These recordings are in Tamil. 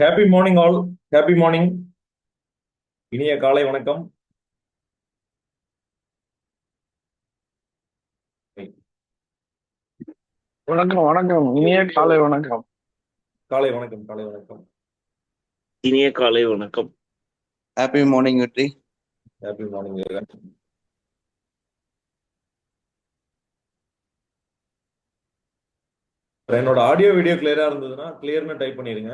Happy morning all. Happy morning. இனிய காலை வணக்கம். வணக்கம் வணக்கம் இனிய வீடியோ. காலை வணக்கம். காலை வணக்கம், காலை வணக்கம். இனிய காலை வணக்கம். Happy morning Vetri. Happy morning. என்னோட ஆடியோ வீடியோ கிளியரா இருந்ததுன்னா கிளியர்னு டைப் பண்ணிருங்க.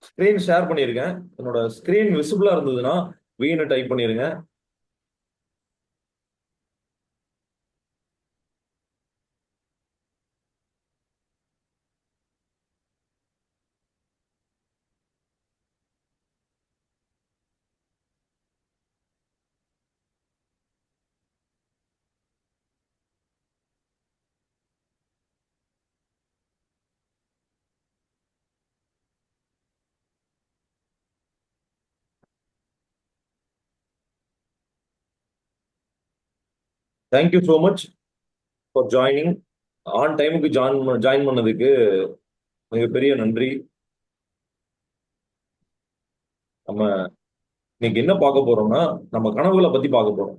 ஸ்கிரீன் ஷேர் பண்ணிருக்கேன். என்னோட ஸ்கிரீன் விசிபிளா இருந்ததுன்னா வீன்னு டைப் பண்ணிருங்க. Thank you so much for joining. On டைமுக்கு ஜாயின் பண்ணதுக்கு மிகப்பெரிய நன்றி. நம்ம இன்னைக்கு என்ன பார்க்க போறோம்னா, நம்ம கனவுகளை பத்தி பார்க்க போறோம்.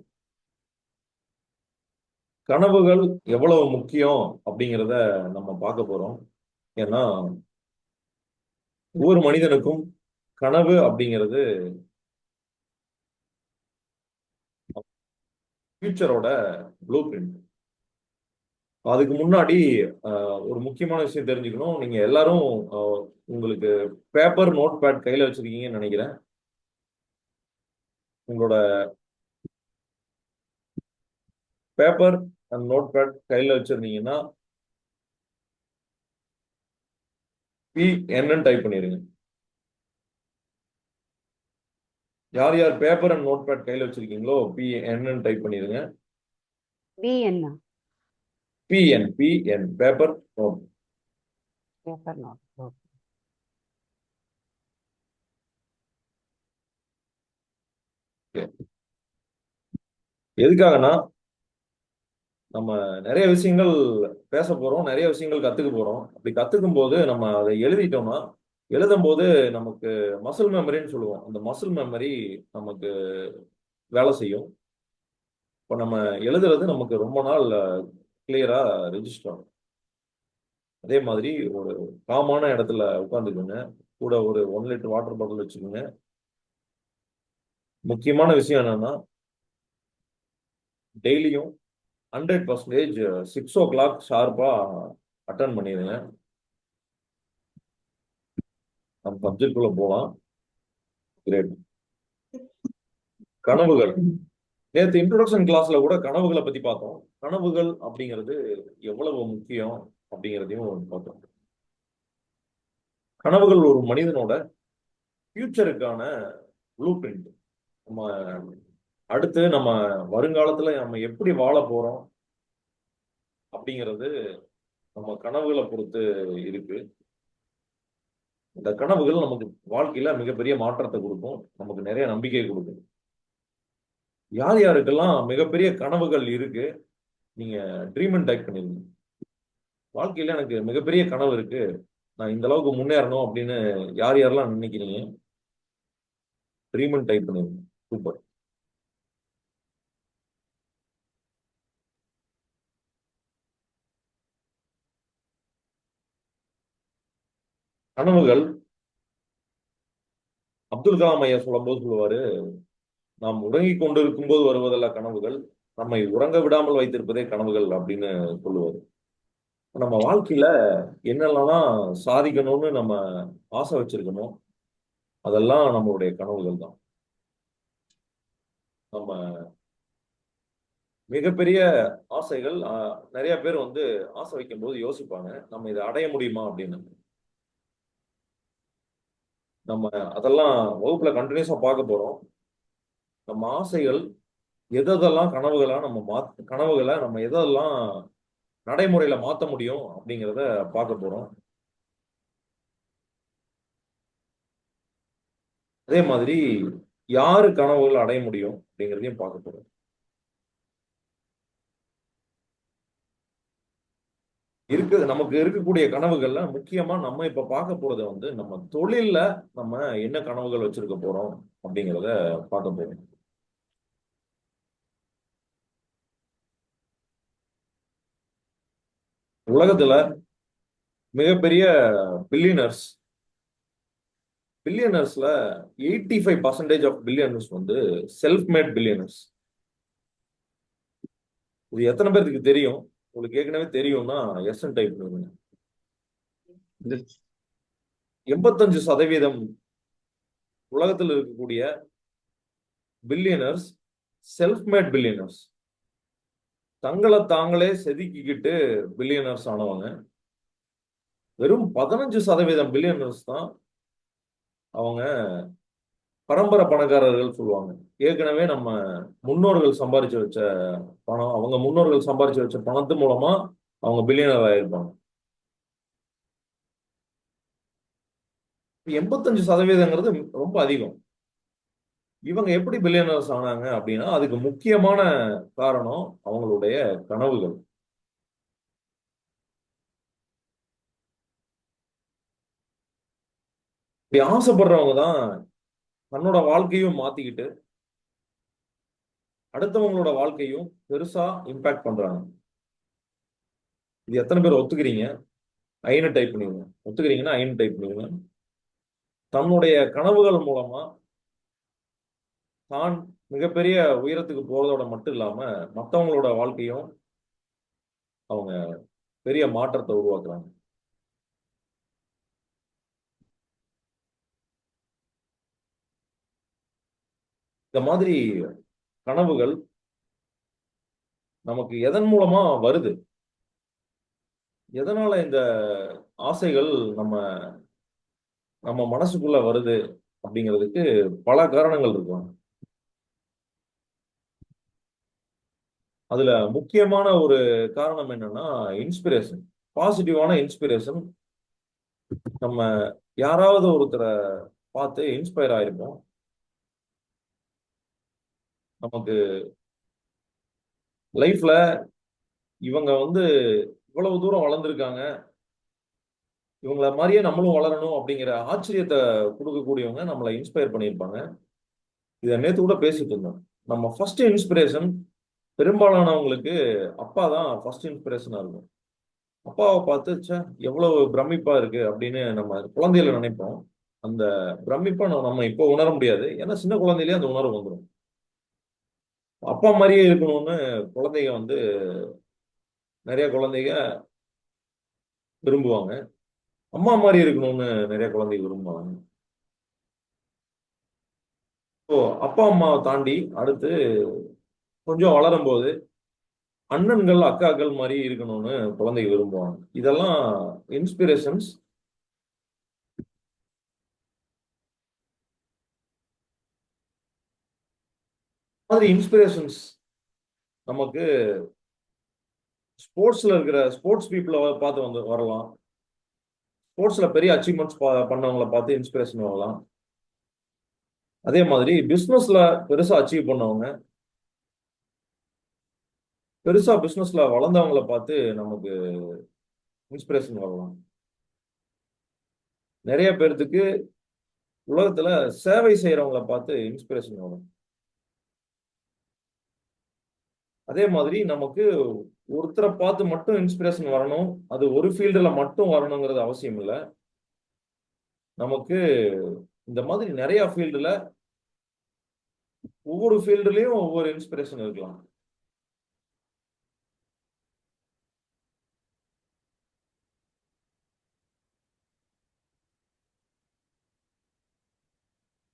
கனவுகள் எவ்வளவு முக்கியம் அப்படிங்கிறத நம்ம பார்க்க போறோம். ஏன்னா ஒவ்வொரு மனிதனுக்கும் கனவு அப்படிங்கிறது ஃபியூச்சரோட ப்ளூ பிரிண்ட். அதுக்கு முன்னாடி ஒரு முக்கியமான விஷயம் தெரிஞ்சுக்கணும். நீங்க எல்லாரும் உங்களுக்கு பேப்பர் நோட் பேட் கையில வச்சிருக்கீங்கன்னு நினைக்கிறேன். உங்களோட பேப்பர் அண்ட் நோட் பேட் கையில வச்சிருந்தீங்கன்னா பி என்னன்னு டைப் பண்ணிருங்க. யார் யார் பேப்பர் அண்ட் நோட் பேட் கையில வச்சிருக்கீங்களோ பி என்னன்னு டைப் பண்ணிருங்க. PN PN PN paper note. Paper note. எதுக்காகனா நம்ம நிறைய விஷயங்கள் பேச போறோம், நிறைய விஷயங்கள் கத்துக்க போறோம். அப்படி கத்துக்கும் போது நம்ம அதை எழுதிட்டோம்னா, எழுதும் போது நமக்கு மசில் மெமரின்னு சொல்லுவோம். அந்த மசில் மெமரி நமக்கு வேலை செய்யும். இப்போ நம்ம எழுதுறது நமக்கு ரொம்ப நாள் கிளியரா ரெஜிஸ்டர் ஆகும். அதே மாதிரி ஒரு காமான இடத்துல உட்காந்துக்கோங்க. கூட ஒரு 1 லிட்டர் வாட்டர் பாட்டில் வச்சுக்கோங்க. முக்கியமான விஷயம் என்னன்னா, டெய்லியும் 100% 6 o'clock ஷார்ப்பா அட்டன் பண்ணிடுங்க. நம்ம சப்ஜெக்ட் குள்ள போலாம். கிரேட். கனவுகள். நேற்று இன்ட்ரோடக்ஷன் கிளாஸ்ல கூட கனவுகளை பத்தி பார்த்தோம். கனவுகள் அப்படிங்கிறது எவ்வளவு முக்கியம் அப்படிங்கிறதையும் பார்த்தோம். கனவுகள் ஒரு மனிதனோட ஃபியூச்சருக்கான ப்ளூ பிரிண்ட். நம்ம அடுத்து நம்ம வருங்காலத்துல நம்ம எப்படி வாழ போறோம் அப்படிங்கிறது நம்ம கனவுகளை பொறுத்து இருக்கு. இந்த கனவுகள் நமக்கு வாழ்க்கையில மிகப்பெரிய மாற்றத்தை கொடுக்கும், நமக்கு நிறைய நம்பிக்கை கொடுக்கும். யார் யாருக்கெல்லாம் மிகப்பெரிய கனவுகள் இருக்கு, நீங்க ட்ரீம் அண்ட் டைப் பண்ணிருங்க. வாழ்க்கையில எனக்கு மிகப்பெரிய கனவு இருக்கு, நான் இந்த அளவுக்கு முன்னேறணும் அப்படின்னு யார் யாரெல்லாம் நினைக்கிறீங்க, ட்ரீம் அண்ட் டைப் பண்ணிருங்க. சூப்பர். கனவுகள் அப்துல் கலாம் ஐயா சொல்லும்போது சொல்லுவாரு, நாம் உறங்கிக் கொண்டிருக்கும் போது வருவதல்ல கனவுகள், நம்மை உறங்க விடாமல் வைத்திருப்பதே கனவுகள் அப்படின்னு சொல்லுவாரு. நம்ம வாழ்க்கையில என்னெல்லாம் சாதிக்கணும்னு நம்ம ஆசை வச்சிருக்கணும், அதெல்லாம் நம்மளுடைய கனவுகள் தான். நம்ம மிகப்பெரிய ஆசைகள், நிறைய பேர் வந்து ஆசை வைக்கும் போது யோசிப்பாங்க, நம்ம இதை அடைய முடியுமா அப்படின்னு. நம்ம அதெல்லாம் வகுப்புல கண்டினியூஸா பார்க்க போறோம். நம்ம ஆசைகள் எதெல்லாம் கனவுகளா கனவுகளை நம்ம எதெல்லாம் நடைமுறையில மாத்த முடியும் அப்படிங்கிறத பார்க்க போறோம். அதே மாதிரி யாரு கனவுகள் அடைய முடியும் அப்படிங்கிறதையும் பார்க்க போறோம். நமக்கு இருக்கக்கூடிய கனவுகள்ல முக்கியமா நம்ம இப்ப பார்க்க போறது வந்து நம்ம தொழில்ல நம்ம என்ன கனவுகள் வச்சிருக்க போறோம் அப்படிங்கிறத பார்க்க போறோம். உலகத்துல மிகப்பெரிய பில்லியனர்ஸ் பில்லியனர்ஸ்ல 85% ஆஃப் பில்லியனர்ஸ் வந்து செல்ஃப் மேட் பில்லியனர்ஸ். இது எத்தனை பேருக்கு தெரியும்? உங்களுக்கு ஏற்கனவே தெரியும்னா எஸ் டைப் பண்ணுங்க. 85% உலகத்தில் இருக்கக்கூடிய பில்லியனர்ஸ் செல்ஃப் மேட் பில்லியனர்ஸ், தங்களை தாங்களே செதுக்கிக்கிட்டு பில்லியனர்ஸ் ஆனவங்க. வெறும் 15% பில்லியனர்ஸ் தான் அவங்க பரம்பரை பணக்காரர்கள் சொல்லுவாங்க. ஏற்கனவே நம்ம முன்னோர்கள் சம்பாரிச்சு வச்ச பணம், அவங்க முன்னோர்கள் சம்பாரிச்சு வச்ச பணத்து மூலமா அவங்க பில்லியனர் ஆயிருப்பாங்க. 85%ங்கிறது ரொம்ப அதிகம். இவங்க எப்படி பில்லியனர்ஸ் ஆனாங்க அப்படின்னா அதுக்கு முக்கியமான காரணம் அவங்களுடைய கனவுகள். இப்படி ஆசைப்படுறவங்க தான் தன்னோட வாழ்க்கையும் மாத்திக்கிட்டு அடுத்தவங்களோட வாழ்க்கையும் பெருசா இம்பாக்ட் பண்றாங்க. இது எத்தனை பேர் ஒத்துக்கிறீங்க? ஐன்னு டைப் பண்ணுவீங்க. ஒத்துக்கிறீங்கன்னா ஐன்னு டைப் பண்ணுவீங்க. தன்னுடைய கனவுகள் மூலமா தான் மிகப்பெரிய உயரத்துக்கு போறதோட மட்டும் இல்லாம மற்றவங்களோட வாழ்க்கையும் அவங்க பெரிய மாற்றத்தை உருவாக்குறாங்க. இந்த மாதிரி கனவுகள் நமக்கு எதன் மூலமா வருது? எதனால இந்த ஆசைகள் நம்ம நம்ம மனசுக்குள்ள வருது அப்படிங்கிறதுக்கு பல காரணங்கள் இருக்கும். அதுல முக்கியமான ஒரு காரணம் என்னன்னா இன்ஸ்பிரேஷன், பாசிட்டிவான இன்ஸ்பிரேஷன். நம்ம யாராவது ஒருத்தரை பார்த்து இன்ஸ்பயர் ஆயிருப்போம். நமக்கு லைஃப்ல இவங்க வந்து இவ்வளவு தூரம் வளர்ந்துருக்காங்க, இவங்கள மாதிரியே நம்மளும் வளரணும் அப்படிங்கிற ஆச்சரியத்தை கொடுக்கக்கூடியவங்க நம்மளை இன்ஸ்பயர் பண்ணியிருப்பாங்க. இதை நேற்று கூட பேசிட்டு இருந்தோம். நம்ம ஃபர்ஸ்ட் இன்ஸ்பிரேஷன் பெரும்பாலானவங்களுக்கு அப்பா தான் ஃபர்ஸ்ட் இன்ஸ்பிரேஷனா இருக்கும். அப்பாவை பார்த்து ச்சே எவ்வளவு பிரமிப்பா இருக்கு அப்படின்னு நம்ம குழந்தையில நினைப்போம். அந்த பிரமிப்பை நம்ம இப்போ உணர முடியாது, ஏன்னா சின்ன குழந்தையிலேயே அந்த உணர்வு வந்துடும். அப்பா மாதிரியே இருக்கணும்னு குழந்தைங்க வந்து நிறைய குழந்தைங்க விரும்புவாங்க. அம்மா மாதிரி இருக்கணும்னு நிறைய குழந்தைங்க விரும்புவாங்க. இப்போ அப்பா அம்மாவை தாண்டி அடுத்து கொஞ்சம் வளரும் போது அண்ணன்கள் அக்காக்கள் மாதிரி இருக்கணும்னு குழந்தைங்க விரும்புவாங்க. இதெல்லாம் இன்ஸ்பிரேஷன்ஸ். மாதிரி இன்ஸ்பிரேஷன்ஸ் நமக்கு ஸ்போர்ட்ஸ்ல இருக்கிற ஸ்போர்ட்ஸ் பீப்புளை பார்த்து வந்து வரலாம். ஸ்போர்ட்ஸ்ல பெரிய அச்சீவ்மெண்ட்ஸ் பண்ணவங்களை பார்த்து இன்ஸ்பிரேஷன் வரலாம். அதே மாதிரி பிசினஸ்ல பெருசா அச்சீவ் பண்ணவங்க, பெருசா பிசினஸ்ல வளர்ந்தவங்களை பார்த்து நமக்கு இன்ஸ்பிரேஷன் வரலாம். நிறைய பேர்த்துக்கு உலகத்துல சேவை செய்யறவங்களை பார்த்து இன்ஸ்பிரேஷன் வரும். அதே மாதிரி நமக்கு ஒருத்தரை பார்த்து மட்டும் இன்ஸ்பிரேஷன் வரணும், அது ஒரு ஃபீல்டுல மட்டும் வரணுங்கிறது அவசியம் இல்லை. நமக்கு இந்த மாதிரி நிறைய ஃபீல்டுல ஒவ்வொரு ஃபீல்டுலயும் ஒவ்வொரு இன்ஸ்பிரேஷன் இருக்கலாம்.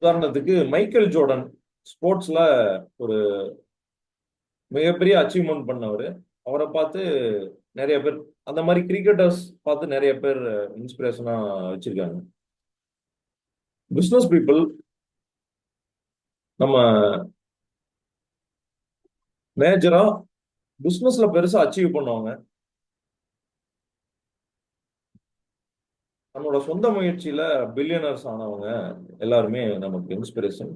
உதாரணத்துக்கு மைக்கேல் ஜோர்டன் ஸ்போர்ட்ஸ்ல ஒரு மிகப்பெரிய அச்சீவ்மெண்ட் பண்ணவர். அவரை பார்த்து நிறைய பேர், அந்த மாதிரி கிரிக்கெட்டர்ஸ் பார்த்து நிறைய பேர் இன்ஸ்பிரேஷனா வச்சிருக்காங்க. பிசினஸ் பீப்புள் நம்ம மேஜரா பிசினஸ்ல பெருசா அச்சீவ் பண்ணுவாங்க. நம்மளோட சொந்த முயற்சியில பில்லியனர்ஸ் ஆனவங்க எல்லாருமே நமக்கு இன்ஸ்பிரேஷன்.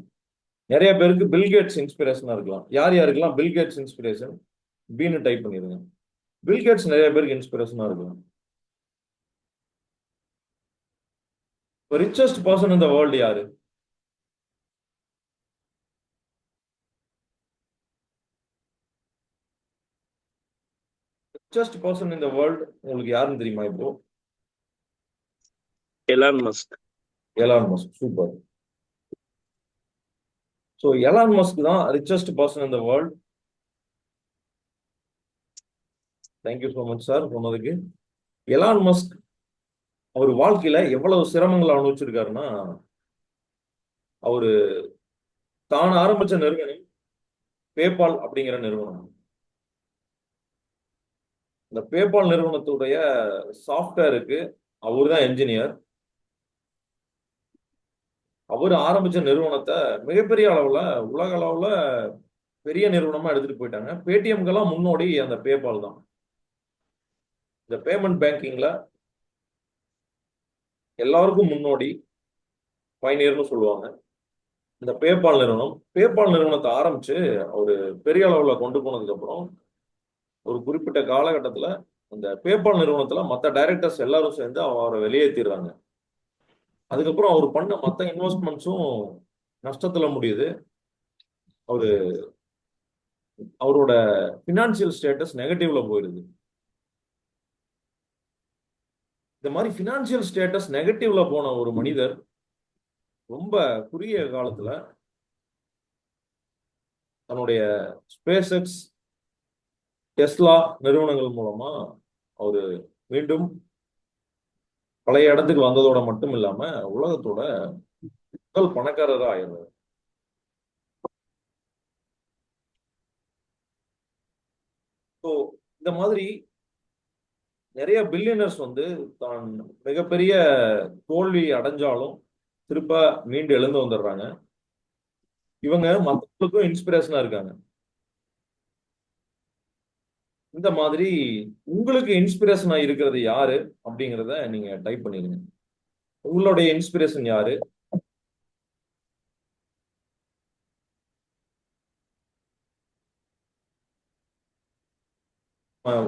நிறைய பேருக்கு பில்கேட்ஸ் இன்ஸ்பிரேஷனா இருக்கலாம். யார் யாருக்கெல்லாம் பில்கேட்ஸ் இன்ஸ்பிரேஷன்? பீனு டைப் பண்ணிருங்க. பில்கேட்ஸ் நிறைய பேருக்கு இன்ஸ்பிரேஷனா இருக்கலாம். ரிச்சஸ்ட் பர்சன் இந்த வேர்ல்டு யாரு? ரிச்சஸ்ட் பர்சன் இந்த வேர்ல்டு உங்களுக்கு யாருன்னு தெரியுமா இப்போ? Elon Musk. Elon Musk. Super. So Elon Musk தான் ரிச்சஸ்ட் பர்சன் இந்த world. Thank you so much sir சொன்னதுக்கு. எலான் மஸ்க் அவர் வாழ்க்கையில எவ்வளவு சிரமங்களை அனுபவிச்சிருக்காருன்னா, அவரு தான் ஆரம்பிச்ச நிறுவனம் பேபால் அப்படிங்கிற நிறுவனம். இந்த பேபால் நிறுவனத்துடைய சாஃப்ட்வேருக்கு அவர் தான் என்ஜினியர். அவர் ஆரம்பிச்ச நிறுவனத்தை மிகப்பெரிய அளவுல உலக அளவுல பெரிய நிறுவனமா எடுத்துட்டு போயிட்டாங்க. பேடிஎம்கெல்லாம் முன்னோடி அந்த பேபால் தான். இந்த பேமெண்ட் பேங்கிங்ல எல்லாருக்கும் முன்னோடி பைனியர்னு சொல்லுவாங்க இந்த பேபால் நிறுவனம். பேபால் நிறுவனத்தை ஆரம்பிச்சு அவரு பெரிய அளவுல கொண்டு போனதுக்கு அப்புறம் ஒரு குறிப்பிட்ட காலகட்டத்துல அந்த பேபால் நிறுவனத்துல மற்ற டைரக்டர்ஸ் எல்லாரும் சேர்ந்து அவரை வெளியேற்றிடுறாங்க. அதுக்கப்புறம் அவர் பண்ண மற்ற இன்வெஸ்ட்மெண்ட்ஸும் நஷ்டத்துல முடியுது. அவரு அவரோட பினான்சியல் ஸ்டேட்டஸ் நெகட்டிவ்ல போயிடுது. இந்த மாதிரி பினான்சியல் ஸ்டேட்டஸ் நெகட்டிவ்ல போன ஒரு மனிதர் ரொம்ப குறுகிய காலத்துல தன்னுடைய ஸ்பேஸ் எக்ஸ், டெஸ்லா நிறுவனங்கள் மூலமா அவரு மீண்டும் பழைய இடத்துக்கு வந்ததோட மட்டும் இல்லாம உலகத்தோட முதல் பணக்காரராக ஆயிடுறாரு. ஸோ இந்த மாதிரி நிறைய பில்லியனர்ஸ் வந்து தான் மிகப்பெரிய தோல்வி அடைஞ்சாலும் திருப்ப மீண்டு எழுந்து வந்துடுறாங்க. இவங்க மற்றவங்களுக்கும் இன்ஸ்பிரேஷனா இருக்காங்க. இந்த மாதிரி உங்களுக்கு இன்ஸ்பிரேஷனா இருக்கிறது யாரு அப்படிங்கிறத நீங்க டைப் பண்ணிருங்க. உங்களுடைய இன்ஸ்பிரேஷன் யாரு?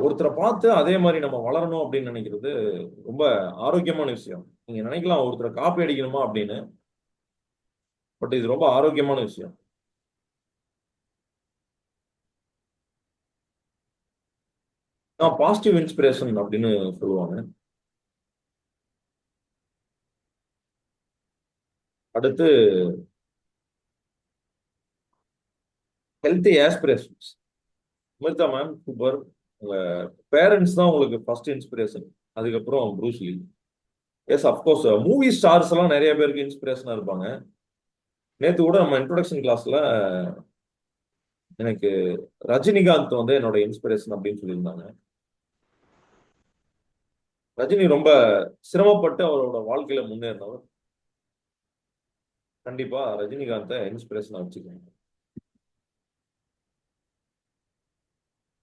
ஒருத்தரை பார்த்து அதே மாதிரி நம்ம வளரணும் அப்படின்னு நினைக்கிறது ரொம்ப ஆரோக்கியமான விஷயம். நீங்க நினைக்கலாம் ஒருத்தரை காப்பி அடிக்கணுமா அப்படின்னு, பட் இது ரொம்ப ஆரோக்கியமான விஷயம். பாசிட்டிவ் இன்ஸ்பிரேஷன் அப்படின்னு சொல்லுவாங்க. அடுத்து healthy aspirations. Amirtha ma'am super. உங்க பேரண்ட்ஸ் தான் உங்களுக்கு ஃபர்ஸ்ட் இன்ஸ்பிரேஷன், அதுக்கப்புறம் Bruce Lee. Yes of course movie stars எல்லாம் நிறைய பேருக்கு இன்ஸ்பிரேஷனா இருப்பாங்க. நேற்று கூட நம்ம இன்ட்ரோடக்ஷன் கிளாஸ்ல எனக்கு ரஜினிகாந்த் வந்து என்னோட இன்ஸ்பிரேஷன் அப்படின்னு சொல்லியிருந்தாங்க. ரஜினி ரொம்ப சிரமப்பட்டு அவரோட வாழ்க்கையில முன்னேறினவர். கண்டிப்பா ரஜினிகாந்தை இன்ஸ்பிரேஷனா வச்சுக்கோங்க.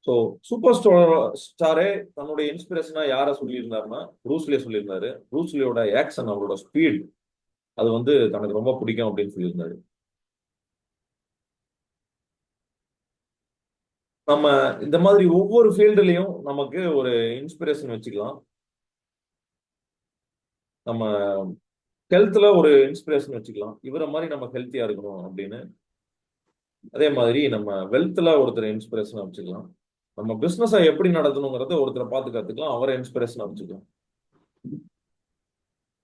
ஸோ சூப்பர் ஸ்டாரே தன்னுடைய இன்ஸ்பிரேஷனா யாரை சொல்லியிருந்தாருன்னா ப்ரூஸ்லியே சொல்லியிருந்தாரு. ப்ரூஸ்லியோட ஆக்ஷன், அவரோட ஸ்பீட், அது வந்து தனக்கு ரொம்ப பிடிக்கும் அப்படின்னு சொல்லியிருந்தாரு. நம்ம இந்த மாதிரி ஒவ்வொரு ஃபீல்டுலையும் நமக்கு ஒரு இன்ஸ்பிரேஷன் வச்சுக்கலாம். நம்ம ஹெல்த்ல ஒரு இன்ஸ்பிரேஷன் வச்சுக்கலாம், இவரை மாதிரி நம்ம ஹெல்த்தியா இருக்கணும் அப்படின்னு. அதே மாதிரி நம்ம வெல்த்ல ஒருத்தர் இன்ஸ்பிரேஷனா வச்சுக்கலாம். நம்ம பிசினஸை எப்படி நடத்தணுங்கிறத ஒருத்தரை பார்த்து கத்துக்கலாம், அவரை இன்ஸ்பிரேஷனா வச்சுக்கலாம்.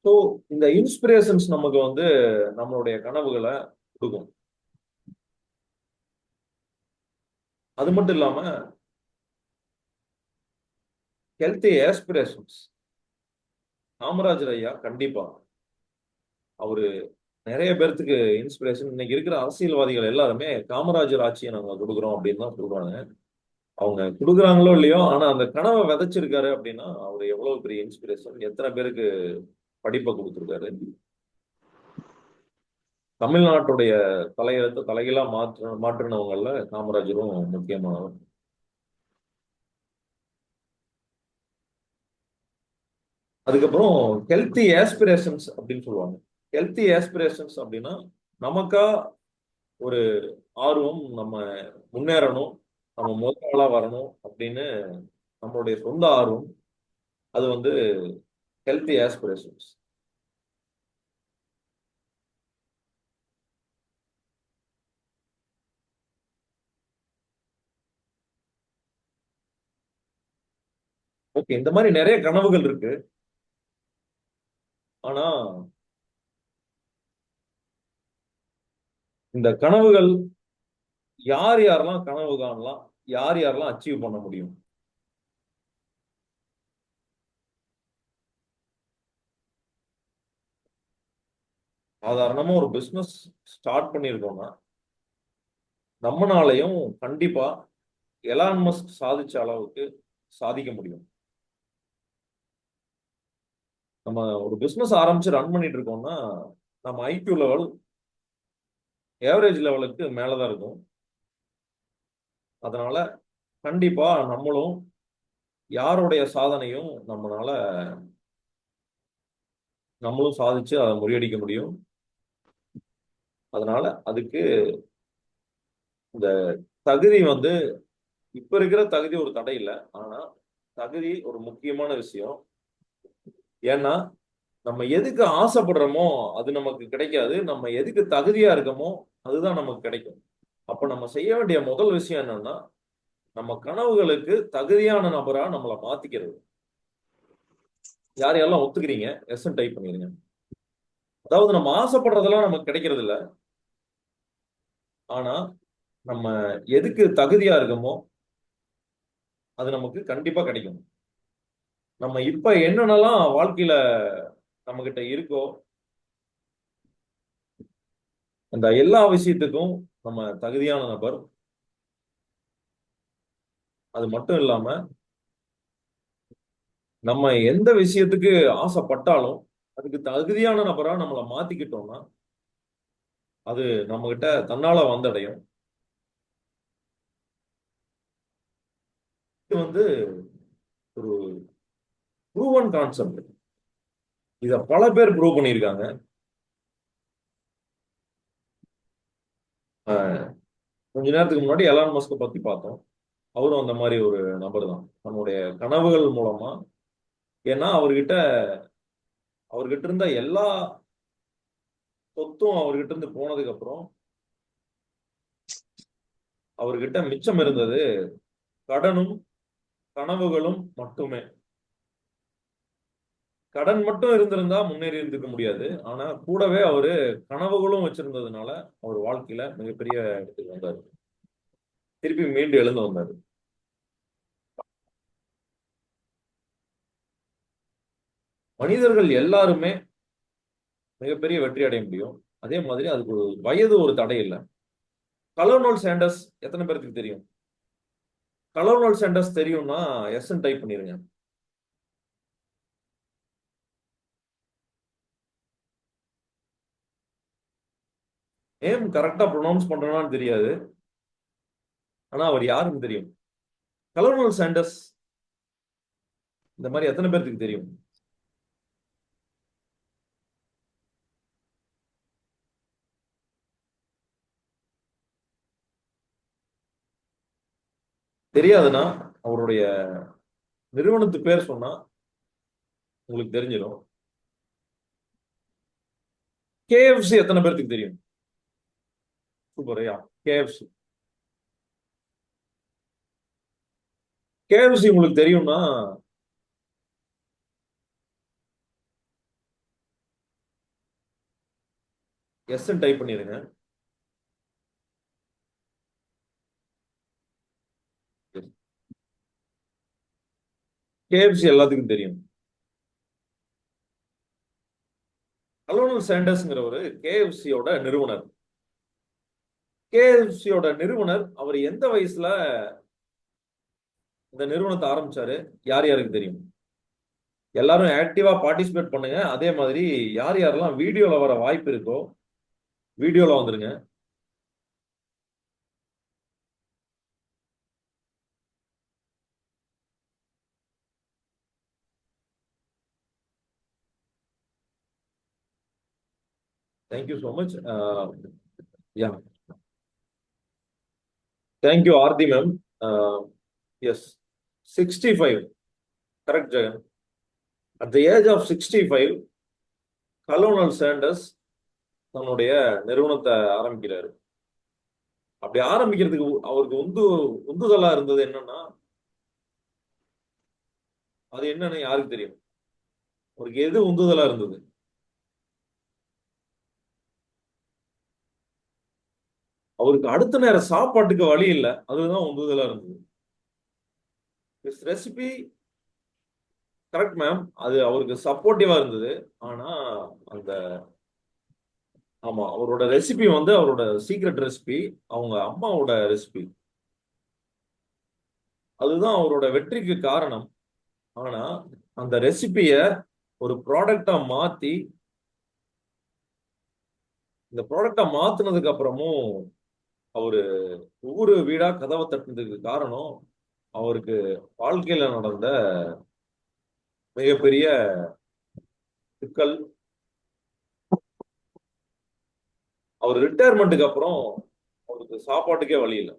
ஸோ இந்த இன்ஸ்பிரேஷன்ஸ் நமக்கு வந்து நம்மளுடைய கனவுகளை கொடுக்கும். அது மட்டும் இல்லாம ஹெல்த்தி ஆஸ்பிரேஷன்ஸ். காமராஜர் ஐயா கண்டிப்பா அவரு நிறைய பேர்த்துக்கு இன்ஸ்பிரேஷன். இன்னைக்கு இருக்கிற அரசியல்வாதிகள் எல்லாருமே காமராஜர் ஆட்சியை நாங்க கொடுக்குறோம் அப்படின்னு தான் சொல்றாங்க. அவங்க கொடுக்குறாங்களோ இல்லையோ, ஆனா அந்த கனவை விதைச்சிருக்காரு அப்படின்னா அவர் எவ்வளவு பெரிய இன்ஸ்பிரேஷன், எத்தனை பேருக்கு படிப்பை கொடுத்துருக்காரு. தமிழ்நாட்டுடைய தலையெழுத்து தலைகளா மாற்றினவங்கல்ல காமராஜரும் முக்கியமானவர். அதுக்கப்புறம் ஹெல்த்தி ஆஸ்பிரேஷன்ஸ் அப்படின்னு சொல்லுவாங்க. ஹெல்த்தி ஆஸ்பிரேஷன்ஸ் அப்படின்னா நமக்கா ஒரு ஆர்வம், நம்ம முன்னேறணும், நம்ம முதலாளா வரணும் அப்படின்னு நம்மளுடைய சொந்த ஆர்வம், அது வந்து ஹெல்த்தி ஆஸ்பிரேஷன்ஸ். ஓகே, இந்த மாதிரி நிறைய கனவுகள் இருக்கு. ஆனா இந்த கனவுகள் யார் யாரெல்லாம் கனவு காணலாம், யார் யாரெல்லாம் அச்சீவ் பண்ண முடியும்? சாதாரணமா ஒரு பிசினஸ் ஸ்டார்ட் பண்ணியிருக்கோம்னா நம்மனாலையும் கண்டிப்பா எலான் மஸ்க் சாதிச்ச அளவுக்கு சாதிக்க முடியும். நம்ம ஒரு பிசினஸ் ஆரம்பிச்சு ரன் பண்ணிட்டு இருக்கோம்னா நம்ம ஐக்யூ லெவல் ஏவரேஜ் லெவலுக்கு மேலதான் இருக்கும். அதனால கண்டிப்பா நம்மளும் யாருடைய சாதனையும் நம்மளும் சாதிச்சு அதை முறியடிக்க முடியும். அதனால அதுக்கு இந்த தகுதி இப்ப இருக்கிற தகுதி ஒரு தடை இல்லை. ஆனா தகுதி ஒரு முக்கியமான விஷயம். ஏன்னா நம்ம எதுக்கு ஆசைப்படுறோமோ அது நமக்கு கிடைக்காது. நம்ம எதுக்கு தகுதியா இருக்கோமோ அதுதான் நமக்கு கிடைக்கும். அப்ப நம்ம செய்ய வேண்டிய முதல் விஷயம் என்னன்னா, நம்ம கனவுகளுக்கு தகுதியான நபரா நம்மளை மாத்திக்கிறது. யார் யாரெல்லாம் ஒத்துக்கிறீங்க எஸ் டைப் பண்ணிருங்க. அதாவது நம்ம ஆசைப்படுறதெல்லாம் நமக்கு கிடைக்கிறது இல்ல. ஆனா நம்ம எதுக்கு தகுதியா இருக்கோமோ அது நமக்கு கண்டிப்பா கிடைக்கும். நம்ம இப்ப என்னென்னலாம் வாழ்க்கையில நம்ம கிட்ட இருக்கோ அந்த எல்லா விஷயத்துக்கும் நம்ம தகுதியான நபர். அது மட்டும் இல்லாம நம்ம எந்த விஷயத்துக்கு ஆசைப்பட்டாலும் அதுக்கு தகுதியான நபரா நம்மளை மாத்திக்கிட்டோம்னா அது நம்ம கிட்ட தன்னால வந்தடையும். இது ஒரு ப்ரூவன் கான்செப்ட். இத பல பேர் ப்ரூவ் பண்ணியிருக்காங்க. கொஞ்ச நேரத்துக்கு முன்னாடி எலான் மஸ்க பத்தி பார்த்தோம். அவரும் அந்த மாதிரி ஒரு நபர் தான். தன்னுடைய கனவுகள் மூலமா, ஏன்னா அவர்கிட்ட இருந்த எல்லா சொத்தும் அவர்கிட்ட இருந்து போனதுக்கு அப்புறம் அவர்கிட்ட மிச்சம் இருந்தது கடனும் கனவுகளும் மட்டுமே. கடன் மட்டும் இருந்திருந்தா முன்னேறி இருந்துக்க முடியாது. ஆனா கூடவே அவரு கனவுகளும் வச்சிருந்ததுனால அவர் வாழ்க்கையில மிகப்பெரிய இடத்துக்கு வந்தாரு. திருப்பி மீண்டு எழுந்து வந்தாரு. மனிதர்கள் எல்லாருமே மிகப்பெரிய வெற்றி அடைய முடியும். அதே மாதிரி அதுக்கு ஒரு வயது ஒரு தடை இல்லை. கலோனல் சாண்டர்ஸ் எத்தனை பேருக்கு தெரியும்? கலோனல் சாண்டர்ஸ் தெரியும்னா எஸ் டைப் பண்ணிருங்க. நேம் கரெக்டா ப்ரொனவுன்ஸ் பண்றான்னு தெரியாது. ஆனா அவர் யாருன்னு தெரியும். கலோனல் சாண்டர்ஸ் இந்த மாதிரி எத்தனை பேருக்கு தெரியும்? தெரியாதுன்னா அவருடைய நிறுவனத்து பேர் சொன்னா உங்களுக்கு தெரிஞ்சிடும். கேஎஃப்சி எத்தனை பேருக்கு தெரியும்? சூப்பரையா, கேஎஃப்சி. கேஎஃப்சி உங்களுக்கு தெரியும்னா எஸ் டைப் பண்ணிருங்க. கேஎஃப்சி எல்லாத்துக்கும் தெரியும். கலோனல் சாண்டர்ஸ்ங்கிறவரு கேஎஃப்சியோட நிறுவனர். கேஎஃப்சியோட நிறுவனர் அவர் எந்த வயசுல இந்த நிறுவனத்தை ஆரம்பிச்சாரு? யார் யாருக்கு தெரியும்? எல்லாரும் ஆக்டிவா பார்ட்டிசிபேட் பண்ணுங்க. அதே மாதிரி யார் யாரெல்லாம் வீடியோல வர வாய்ப்பு இருக்கோ வீடியோல வந்துருங்க. Thank you so much. Yeah, thank you Aarthi ma'am. Yes, 65 correct Jegan. At the age of 65 colonel Sanders தன்னுடைய நிறுவனத்தை ஆரம்பிக்கிறாரு. அப்படி ஆரம்பிக்கிறதுக்கு அவருக்கு உந்துதலா இருந்தது என்னன்னா, அது என்னன்னு யாருக்கு தெரியும்? அவருக்கு எது உந்துதலா இருந்தது? அவருக்கு அடுத்த நேரம் சாப்பாட்டுக்கு வழி இல்ல, அதுதான் உந்துதலா இருந்தது. ரெசிபி கரெக்ட் மேம், அது அவருக்கு சப்போர்ட்டிவா இருந்தது. ஆனா அந்த ஆமா, அவரோட ரெசிபி வந்து அவரோட சீக்ரெட் ரெசிபி, அவங்க அம்மாவோட ரெசிபி. அதுதான் அவரோட வெற்றிக்கு காரணம். ஆனா அந்த ரெசிபிய ஒரு ப்ராடக்டா மாத்தி, இந்த ப்ராடக்டா மாத்துனதுக்கு அப்புறமும் அவரு ஒவ்வொரு வீடா கதவை தட்டுனதுக்கு காரணம் அவருக்கு வாழ்க்கையில நடந்த மிகப்பெரிய சிக்கல். அவர் ரிட்டையர்மெண்ட்டுக்கு அப்புறம் அவருக்கு சாப்பாட்டுக்கே வழி இல்லை.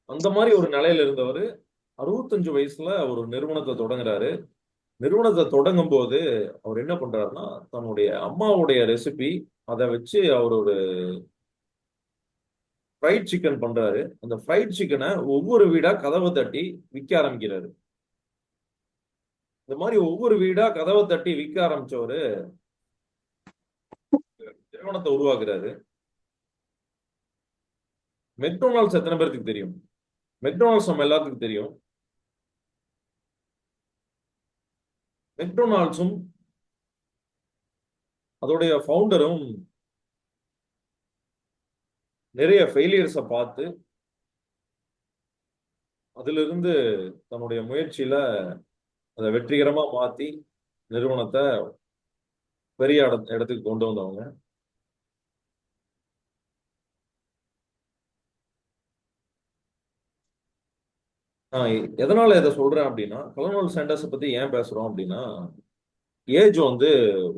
அந்த மாதிரி ஒரு நிலையில இருந்தவர் 65 வயசுல ஒரு நிறுவனத்தை தொடங்குறாரு. நிறுவனத்தை தொடங்கும் போது அவர் என்ன பண்றாருன்னா, தன்னுடைய அம்மாவுடைய ரெசிபி அதை வச்சு அவர் ஒரு ஃப்ரைட் சிக்கன் பண்றாரு. அந்த ஃப்ரைட் சிக்கனை ஒவ்வொரு வீடா கதவை தட்டி விற்க ஆரம்பிக்கிறாரு. இந்த மாதிரி ஒவ்வொரு வீடா கதவை தட்டி விற்க ஆரம்பிச்சவரு நிறுவனத்தை உருவாக்குறாரு. மெக்டொனால்ட்ஸ் எத்தனை பேருக்கு தெரியும்? மெக்டொனால்ட்ஸ் நம்ம எல்லாத்துக்கும் தெரியும். மெக்டொனால்ட்ஸும் அதோடைய ஃபவுண்டரும் நிறைய ஃபெயிலியர்ஸை பார்த்து அதிலிருந்து தன்னுடைய முயற்சியில அதை வெற்றிகரமா மாத்தி நிறுவனத்தை பெரிய இடத்துக்கு கொண்டு வந்தவங்க. நான் எதனால இதை சொல்றேன் அப்படின்னா, கலோனல் சாண்டர்ஸை பத்தி ஏன் பேசுறோம் அப்படின்னா, ஏஜ் வந்து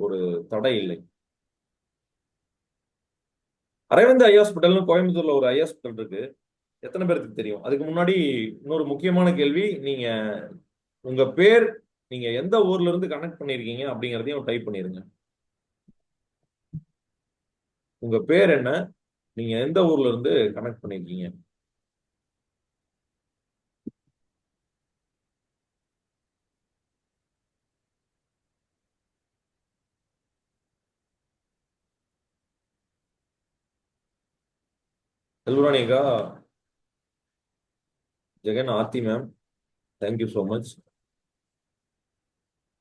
ஒரு தடை இல்லை. அரவிந்த் ஐ ஹாஸ்பிட்டல்னு கோயம்புத்தூர்ல ஒரு ஐ ஹாஸ்பிட்டல் இருக்கு. எத்தனை பேருக்கு தெரியும்? அதுக்கு முன்னாடி இன்னொரு முக்கியமான கேள்வி, நீங்க உங்க பேர், நீங்க எந்த ஊர்ல இருந்து கனெக்ட் பண்ணிருக்கீங்க அப்படிங்கறதையும் டைப் பண்ணிருங்க. உங்க பேர் என்ன, நீங்க எந்த ஊர்ல இருந்து கனெக்ட் பண்ணிருக்கீங்க? செல்வராணிகா, Jagan, Aarthi ma'am, thank you so much.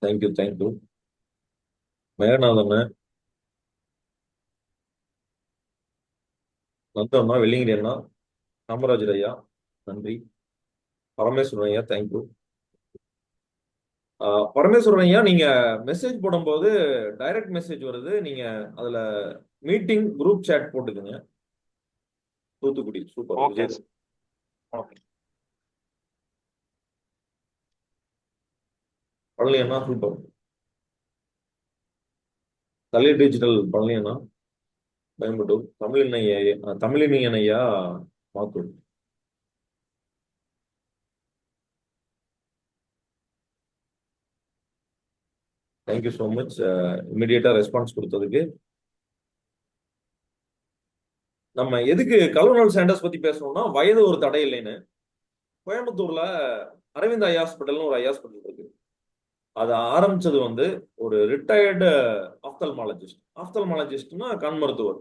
Thank you thank you. Meganathan, Nanthamma, Vellingiri அண்ணா, காமராஜர் ஐயா, நன்றி. பரமேஸ்வரன் ஐயா, தேங்க்யூ. பரமேஸ்வரன் ஐயா, நீங்க மெசேஜ் போடும்போது டைரக்ட் மெசேஜ் வருது. நீங்க அதுல மீட்டிங் குரூப் சாட் போட்டுக்குங்க. Thoothukudi, super. Okay Vijay, okay. Palani அண்ணா, சூப்பர். தலை டிஜிட்டல் பழனி அண்ணா, கோயம்புத்தூர். தமிழினியன் ஐயா, மாத்தூர். தேங்க்யூ ஸோ மச் இமிடியேட்டா ரெஸ்பான்ஸ் கொடுத்ததுக்கு. நம்ம எதுக்கு கலோனல் சாண்டர்ஸ் பத்தி பேசணும்னா, வயது ஒரு தடை இல்லைன்னு. கோயம்புத்தூர்ல அரவிந்த் ஐ ஹாஸ்பிட்டல்னு ஒரு ஐ ஹாஸ்பிட்டல் இருக்கு. அது ஆரம்பிச்சது வந்து ஒரு ரிட்டையர்டு ஆப்தல்மாலஜிஸ்ட். ஆப்தல்மாலஜிஸ்ட்னா கண் மருத்துவர்.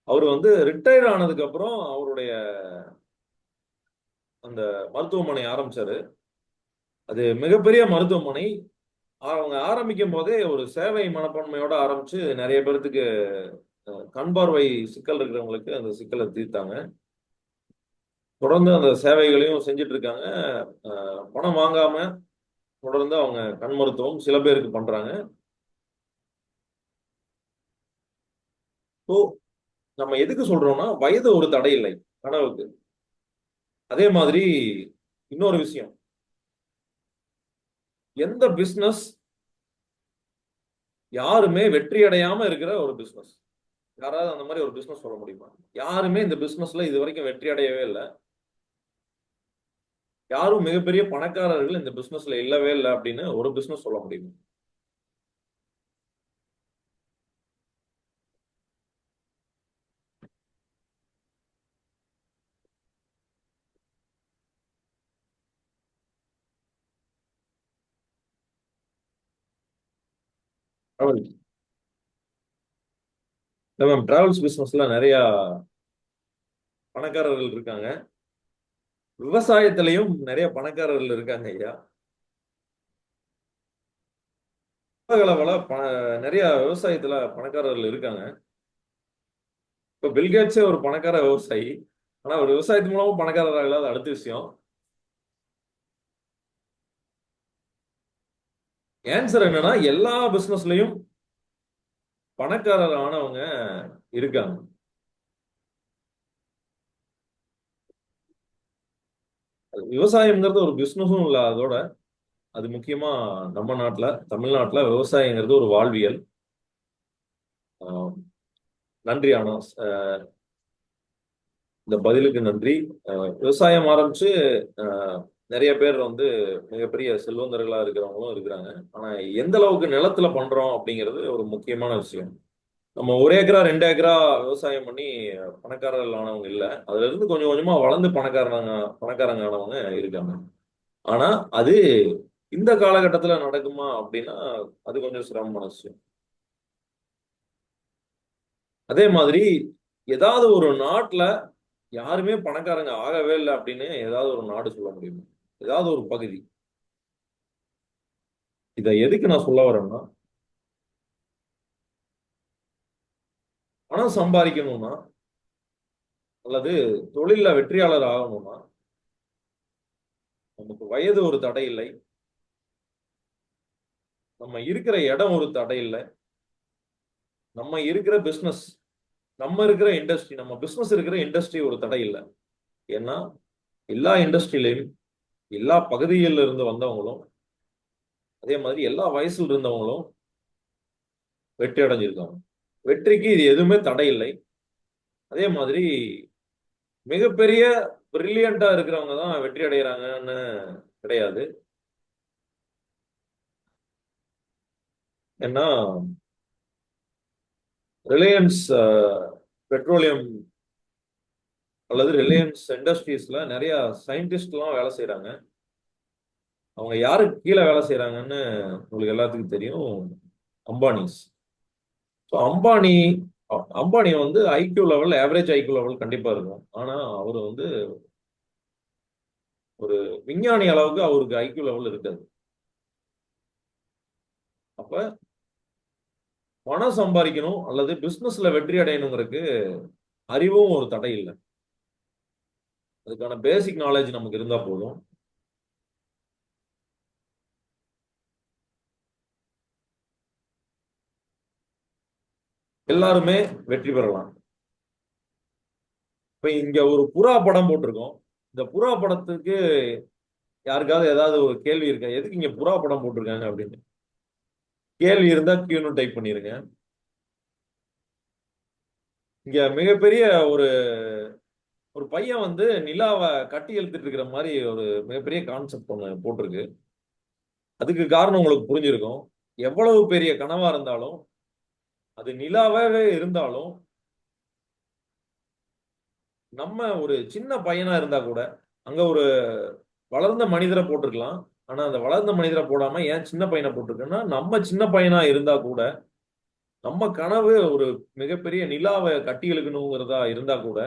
அவர் வந்து ரிட்டையர்ட் ஆனதுக்கு அப்புறம் அவருடைய அந்த மருத்துவமனை ஆரம்பிச்சாரு. அது மிகப்பெரிய மருத்துவமனை. அவங்க ஆரம்பிக்கும் போதே ஒரு சேவை மனப்பான்மையோட ஆரம்பிச்சு நிறைய பேர்த்துக்கு கண் பார்வை சிக்கல் இருக்கிறவங்களுக்கு அந்த சிக்கலை தீர்த்தாங்க. தொடர்ந்து அந்த சேவைகளையும் செஞ்சுட்டு இருக்காங்க. பணம் வாங்காம தொடர்ந்து அவங்க கண் மருத்துவம் சில பேருக்கு பண்றாங்க. ஸோ நம்ம எதுக்கு சொல்றோம்னா, வயது ஒரு தடை இல்லை கனவுக்கு. அதே மாதிரி இன்னொரு விஷயம், எந்த பிசினஸ் யாருமே வெற்றி அடையாம இருக்கிற ஒரு பிசினஸ், யாராவது அந்த மாதிரி ஒரு பிசினஸ் சொல்ல முடியுமா? யாருமே இந்த பிசினஸ்ல இது வரைக்கும் வெற்றி அடையவே இல்லை. யாரும் மிகப்பெரிய பணக்காரர்கள் இந்த பிசினஸ்ல இல்லவே இல்லை அப்படின்னு ஒரு பிசினஸ் சொல்ல முடியுமா? டிராவல்ஸ் இல்லை மேம், டிராவல்ஸ் பிஸ்னஸ்ல நிறைய பணக்காரர்கள் இருக்காங்க. விவசாயத்திலையும் நிறைய பணக்காரர்கள் இருக்காங்க ஐயா. உலகளவுல நிறைய விவசாயத்துல பணக்காரர்கள் இருக்காங்க. இப்ப பில்கேட்ஸே ஒரு பணக்கார விவசாயி. ஆனா ஒரு விவசாயத்து மூலமும் பணக்காரர் ஆகல, அடுத்த விஷயம். ஆன்சர் என்னன்னா, எல்லா பிசினஸ்லயும் பணக்காரர் ஆனவங்க இருக்காங்க. விவசாயம்ங்கிறது ஒரு பிசினஸும் இல்ல. அதோட அது முக்கியமா நம்ம நாட்டுல, தமிழ்நாட்டுல விவசாயங்கிறது ஒரு வாழ்வியல். ஆஹ் நன்றி ஆனா, இந்த பதிலுக்கு நன்றி. விவசாயம் ஆரம்பிச்சு நிறைய பேர் வந்து மிகப்பெரிய செல்வந்தர்களா இருக்கிறவங்களும் இருக்கிறாங்க. ஆனா எந்த அளவுக்கு நிலத்துல பண்றோம் அப்படிங்கிறது ஒரு முக்கியமான விஷயம். நம்ம 1 ஏக்கரா 2 ஏக்கரா விவசாயம் பண்ணி பணக்காரர்கள் ஆனவங்க இல்ல. அதுல இருந்து கொஞ்சம் கொஞ்சமா வளர்ந்து பணக்காரங்க ஆனவங்க இருக்காங்க. ஆனா அது இந்த காலகட்டத்துல நடக்குமா அப்படின்னா அது கொஞ்சம் சிரமமான விஷயம். அதே மாதிரி ஏதாவது ஒரு நாட்டுல யாருமே பணக்காரங்க ஆகவே இல்லை அப்படின்னு ஏதாவது ஒரு நாடு சொல்ல முடியுமா? ஏதாவது ஒரு பகுதி. இதை எதுக்கு நான் சொல்ல வரேன்னா, பணம் சம்பாதிக்கணும்னா அல்லது தொழில வெற்றியாளர் ஆகணும்னா நமக்கு வயது ஒரு தடை இல்லை, நம்ம இருக்கிற இடம் ஒரு தடை இல்லை, நம்ம இருக்கிற பிசினஸ், நம்ம இருக்கிற இண்டஸ்ட்ரி, நம்ம பிசினஸ் இருக்கிற இண்டஸ்ட்ரி ஒரு தடை இல்லை. ஏன்னா எல்லா இண்டஸ்ட்ரியிலையும் எல்லா பகுதிகளில் இருந்து வந்தவங்களும் அதே மாதிரி எல்லா வயசுல இருந்தவங்களும் வெற்றி அடைஞ்சிருக்காங்க. வெற்றிக்கு இது எதுவுமே தடை இல்லை. அதே மாதிரி மிகப்பெரிய பிரில்லியண்டா இருக்கிறவங்க தான் வெற்றி அடைகிறாங்கன்னு கிடையாது. ஏன்னா ரிலையன்ஸ் பெட்ரோலியம் அல்லது ரிலையன்ஸ் இண்டஸ்ட்ரீஸ்ல நிறைய சயின்டிஸ்ட்லாம் வேலை செய்யறாங்க. அவங்க யாருக்கு கீழே வேலை செய்யறாங்கன்னு உங்களுக்கு எல்லாத்துக்கும் தெரியும், அம்பானிஸ். ஸோ அம்பானி வந்து IQ level, average IQ level கண்டிப்பா இருக்கும். ஆனா அவர் வந்து ஒரு விஞ்ஞானி அளவுக்கு அவருக்கு ஐக்யூ லெவல் இருக்காது. அப்ப பணம் சம்பாதிக்கணும் அல்லது பிசினஸ்ல வெற்றி அடையணுங்கிறதுக்கு அறிவும் ஒரு தடை இல்லை. அதுக்கான பேசிக் நாலேஜ் நமக்கு இருந்தா போதும். எல்லாருமே வெற்றி பெறலாம். இப்ப இங்க ஒரு புறா படம் போட்டிருக்கோம். இந்த புறா படத்துக்கு யாருக்காவது ஏதாவது ஒரு கேள்வி இருக்கா? எதுக்கு இங்க புறா படம் போட்டிருக்காங்க அப்படின்னு கேள்வி இருந்தா கியூன்னு டைப் பண்ணிருங்க. இங்க மிகப்பெரிய ஒரு ஒரு பையன் வந்து நிலாவை கட்டி இழுத்துட்டு இருக்கிற மாதிரி ஒரு மிகப்பெரிய கான்செப்ட் ஒண்ணு போட்டிருக்கு. அதுக்கு காரணம் உங்களுக்கு புரிஞ்சிருக்கும். எவ்வளவு பெரிய கனவா இருந்தாலும், அது நிலாவே இருந்தாலும், நம்ம ஒரு சின்ன பையனா இருந்தா கூட அங்க ஒரு வளர்ந்த மனிதரை போட்டிருக்கலாம். ஆனா அந்த வளர்ந்த மனிதரை போடாம ஏன் சின்ன பையனை போட்டிருக்குன்னா, நம்ம சின்ன பையனா இருந்தா கூட நம்ம கனவு ஒரு மிகப்பெரிய நிலாவை கட்டி இழுக்கணுங்கிறதா இருந்தா கூட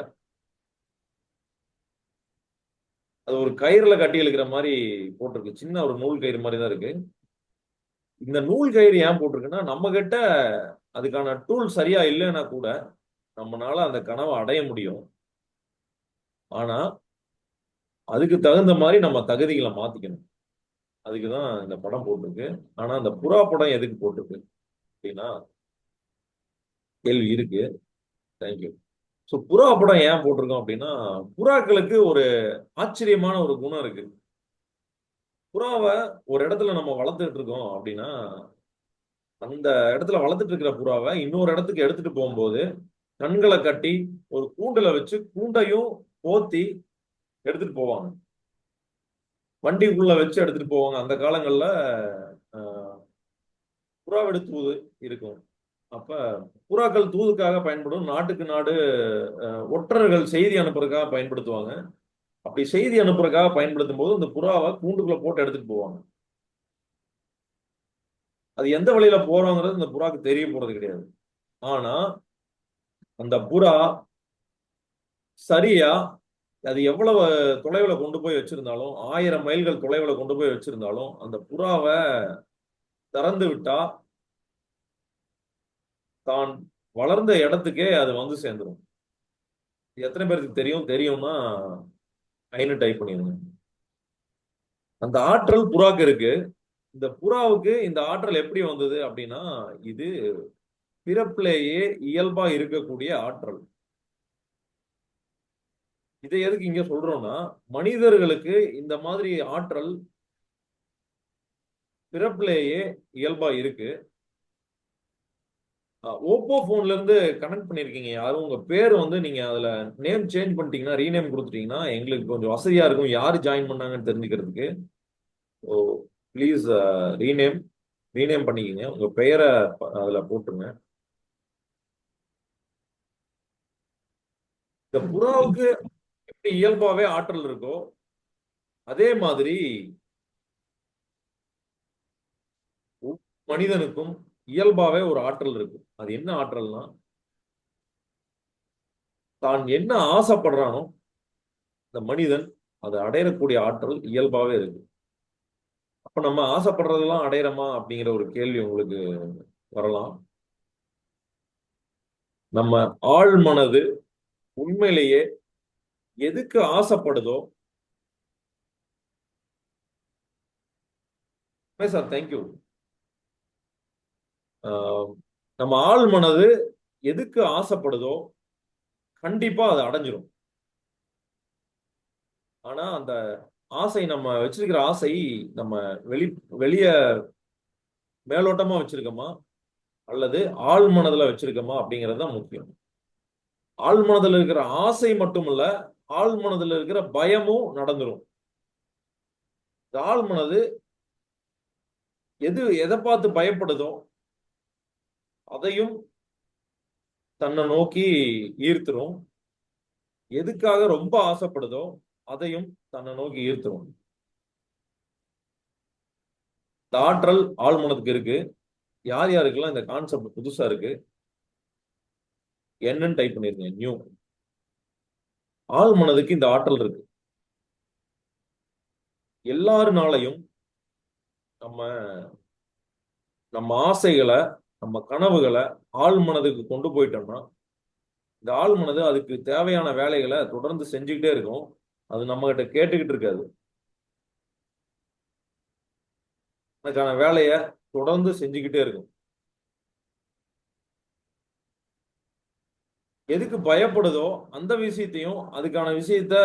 அது ஒரு கயிறுல கட்டி இழுக்கிற மாதிரி போட்டிருக்கு. சின்ன ஒரு நூல் கயிறு மாதிரி தான் இருக்கு. இந்த நூல் கயிறு ஏன் போட்டிருக்குன்னா, நம்ம கிட்ட அதுக்கான டூல் சரியா இல்லைன்னா கூட நம்மளால அந்த கனவை அடைய முடியும். ஆனா அதுக்கு தகுந்த மாதிரி நம்ம தகுதிகளை மாத்திக்கணும். அதுக்குதான் இந்த படம் போட்டிருக்கு. ஆனா அந்த புறா படம் எதுக்கு போட்டிருக்கு அப்படின்னா கேள்வி இருக்கு. தேங்க்யூ. ஸோ புறா படம் ஏன் போட்டிருக்கோம் அப்படின்னா, புறாக்களுக்கு ஒரு ஆச்சரியமான ஒரு குணம் இருக்கு. புறாவை ஒரு இடத்துல நம்ம வளர்த்துட்டு இருக்கோம் அப்படின்னா, அந்த இடத்துல வளர்த்துட்டு இருக்கிற புறாவை இன்னொரு இடத்துக்கு எடுத்துட்டு போகும்போது கண்களை கட்டி ஒரு கூண்டுல வச்சு கூண்டையும் போத்தி எடுத்துட்டு போவாங்க. வண்டிக்குள்ள வச்சு எடுத்துட்டு போவாங்க. அந்த காலங்கள்ல புறாவெடு தூது இருக்கும். அப்ப புறாக்கள் தூதுக்காக பயன்படும். நாட்டுக்கு நாடு ஒற்றர்கள் செய்தி அனுப்புறதுக்காக பயன்படுத்துவாங்க. அப்படி செய்தி அனுப்புறதுக்காக பயன்படுத்தும் போது அந்த புறாவை கூண்டுக்குள்ள போட்டு எடுத்துட்டு போவாங்க. அது எந்த வழியில போறோங்கிறது இந்த புறாக்கு தெரிய போறது கிடையாது. ஆனா அந்த புறா சரியா அது எவ்வளவு தொலைவுல கொண்டு போய் வச்சிருந்தாலும், 1000 மைல்கள் தொலைவுல கொண்டு போய் வச்சிருந்தாலும், அந்த புறாவை திறந்து விட்டா தான் வளர்ந்த இடத்துக்கே அது வந்து சேர்ந்துடும். எத்தனை பேருக்கு தெரியும்னா ஐன்னு டைப் பண்ணிருங்க. அந்த ஆற்றல் புறாக்கு இருக்கு. இந்த புறாவுக்கு இந்த ஆற்றல் எப்படி வந்தது அப்படின்னா, இது பிறப்பிலேயே இயல்பா இருக்கக்கூடிய ஆற்றல். இதை எதுக்கு இங்க சொல்றோம்னா, மனிதர்களுக்கு இந்த மாதிரி ஆற்றல் பிறப்பிலேயே இயல்பா இருக்கு. ஓப்போ போன்ல இருந்து கனெக்ட் பண்ணிருக்கீங்க யாரும், உங்க பேர் வந்து நீங்க அதுல நேம் சேஞ்ச் பண்ணிட்டீங்கன்னா, ரீநேம் கொடுத்துட்டீங்கன்னா எங்களுக்கு கொஞ்சம் வசதியா இருக்கும் யாரு ஜாயின் பண்ணாங்கன்னு தெரிஞ்சுக்கிறதுக்கு. ஓ ப்ளீஸ் ரீநேம் ரீநேம் பண்ணிக்கிங்க, உங்க பெயரை அதுல போட்டுருங்க. இந்த புறாவுக்கு எப்படி இயல்பாவே ஆற்றல் இருக்கோ அதே மாதிரி மனிதனுக்கும் இயல்பாவே ஒரு ஆற்றல் இருக்கு. அது என்ன ஆற்றல்னா, தான் என்ன ஆசைப்படுறானோ இந்த மனிதன் அதை அடையக்கூடிய ஆற்றல் இயல்பாவே இருக்கு. அப்ப நம்ம ஆசைப்படுறதெல்லாம் அடையறோமா அப்படிங்கிற ஒரு கேள்வி உங்களுக்கு வரலாம். நம்ம ஆழ் மனது உண்மையிலேயே எதுக்கு ஆசைப்படுதோ, சார் தேங்க்யூ, நம்ம ஆழ் மனது எதுக்கு ஆசைப்படுதோ கண்டிப்பா அதை அடைஞ்சிரும். ஆனா அந்த ஆசை, நம்ம வச்சிருக்கிற ஆசை நம்ம வெளிய மேலோட்டமா வச்சிருக்கோமா அல்லது ஆழ் மனதுல வச்சிருக்கோமா அப்படிங்கிறது தான் முக்கியம். ஆழ் மனதுல இருக்கிற ஆசை மட்டும் இல்ல, ஆழ் மனதுல இருக்கிற பயமும் நடந்துரும். ஆழ் மனது எதை பார்த்து பயப்படுதோ அதையும் தன்னை நோக்கி ஈர்த்துரும். எதுக்காக ரொம்ப ஆசைப்படுதோ அதையும் தன்னை நோக்கி ஈர்த்துரும். இந்த ஆற்றல் ஆழ் மனதுக்கு இருக்கு. யார் யாருக்கெல்லாம் இந்த கான்செப்ட் புதுசா இருக்கு என்னன்னு டைப் பண்ணிருக்கேன். நியூ. ஆழ் மனதுக்கு இந்த ஆற்றல் இருக்கு. எல்லாருனாலையும் நம்ம நம்ம ஆசைகளை, நம்ம கனவுகளை ஆழ் மனதுக்கு கொண்டு போயிட்டோம்னா, இந்த ஆழ் மனது அதுக்கு தேவையான வேலைகளை தொடர்ந்து செஞ்சுக்கிட்டே இருக்கும். அது நம்ம கிட்ட கேட்டுக்கிட்டு இருக்காது. அதுக்கான வேலையை தொடர்ந்து செஞ்சுக்கிட்டே இருக்கும். எதுக்கு பயப்படுதோ அந்த விஷயத்தையும், அதுக்கான விஷயத்த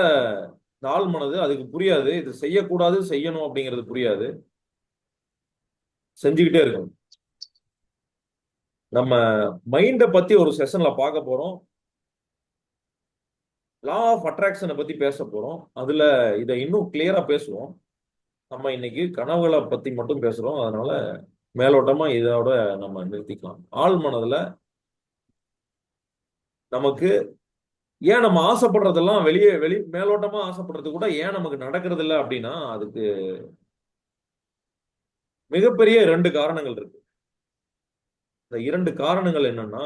இந்த ஆழ் மனது அதுக்கு புரியாது. இது செய்யக்கூடாது, செய்யணும் அப்படிங்கிறது புரியாது. செஞ்சுக்கிட்டே இருக்கும். நம்ம மைண்டை பத்தி ஒரு செஷன்ல பார்க்க போறோம். லா ஆஃப் அட்ராக்ஷனை பத்தி பேச போறோம். அதுல இதை இன்னும் கிளியரா பேசுவோம். நம்ம இன்னைக்கு கனவுகளை பத்தி மட்டும் பேசுறோம். அதனால மேலோட்டமா இதோட நம்ம நிறுத்திக்கலாம். ஆழ் மனதுல நமக்கு ஏன் நம்ம ஆசைப்படுறதெல்லாம் மேலோட்டமா ஆசைப்படுறது கூட ஏன் நமக்கு நடக்கிறது இல்லை அப்படின்னா, அதுக்கு மிகப்பெரிய 2 காரணங்கள் இருக்கு. இந்த 2 காரணங்கள் என்னன்னா,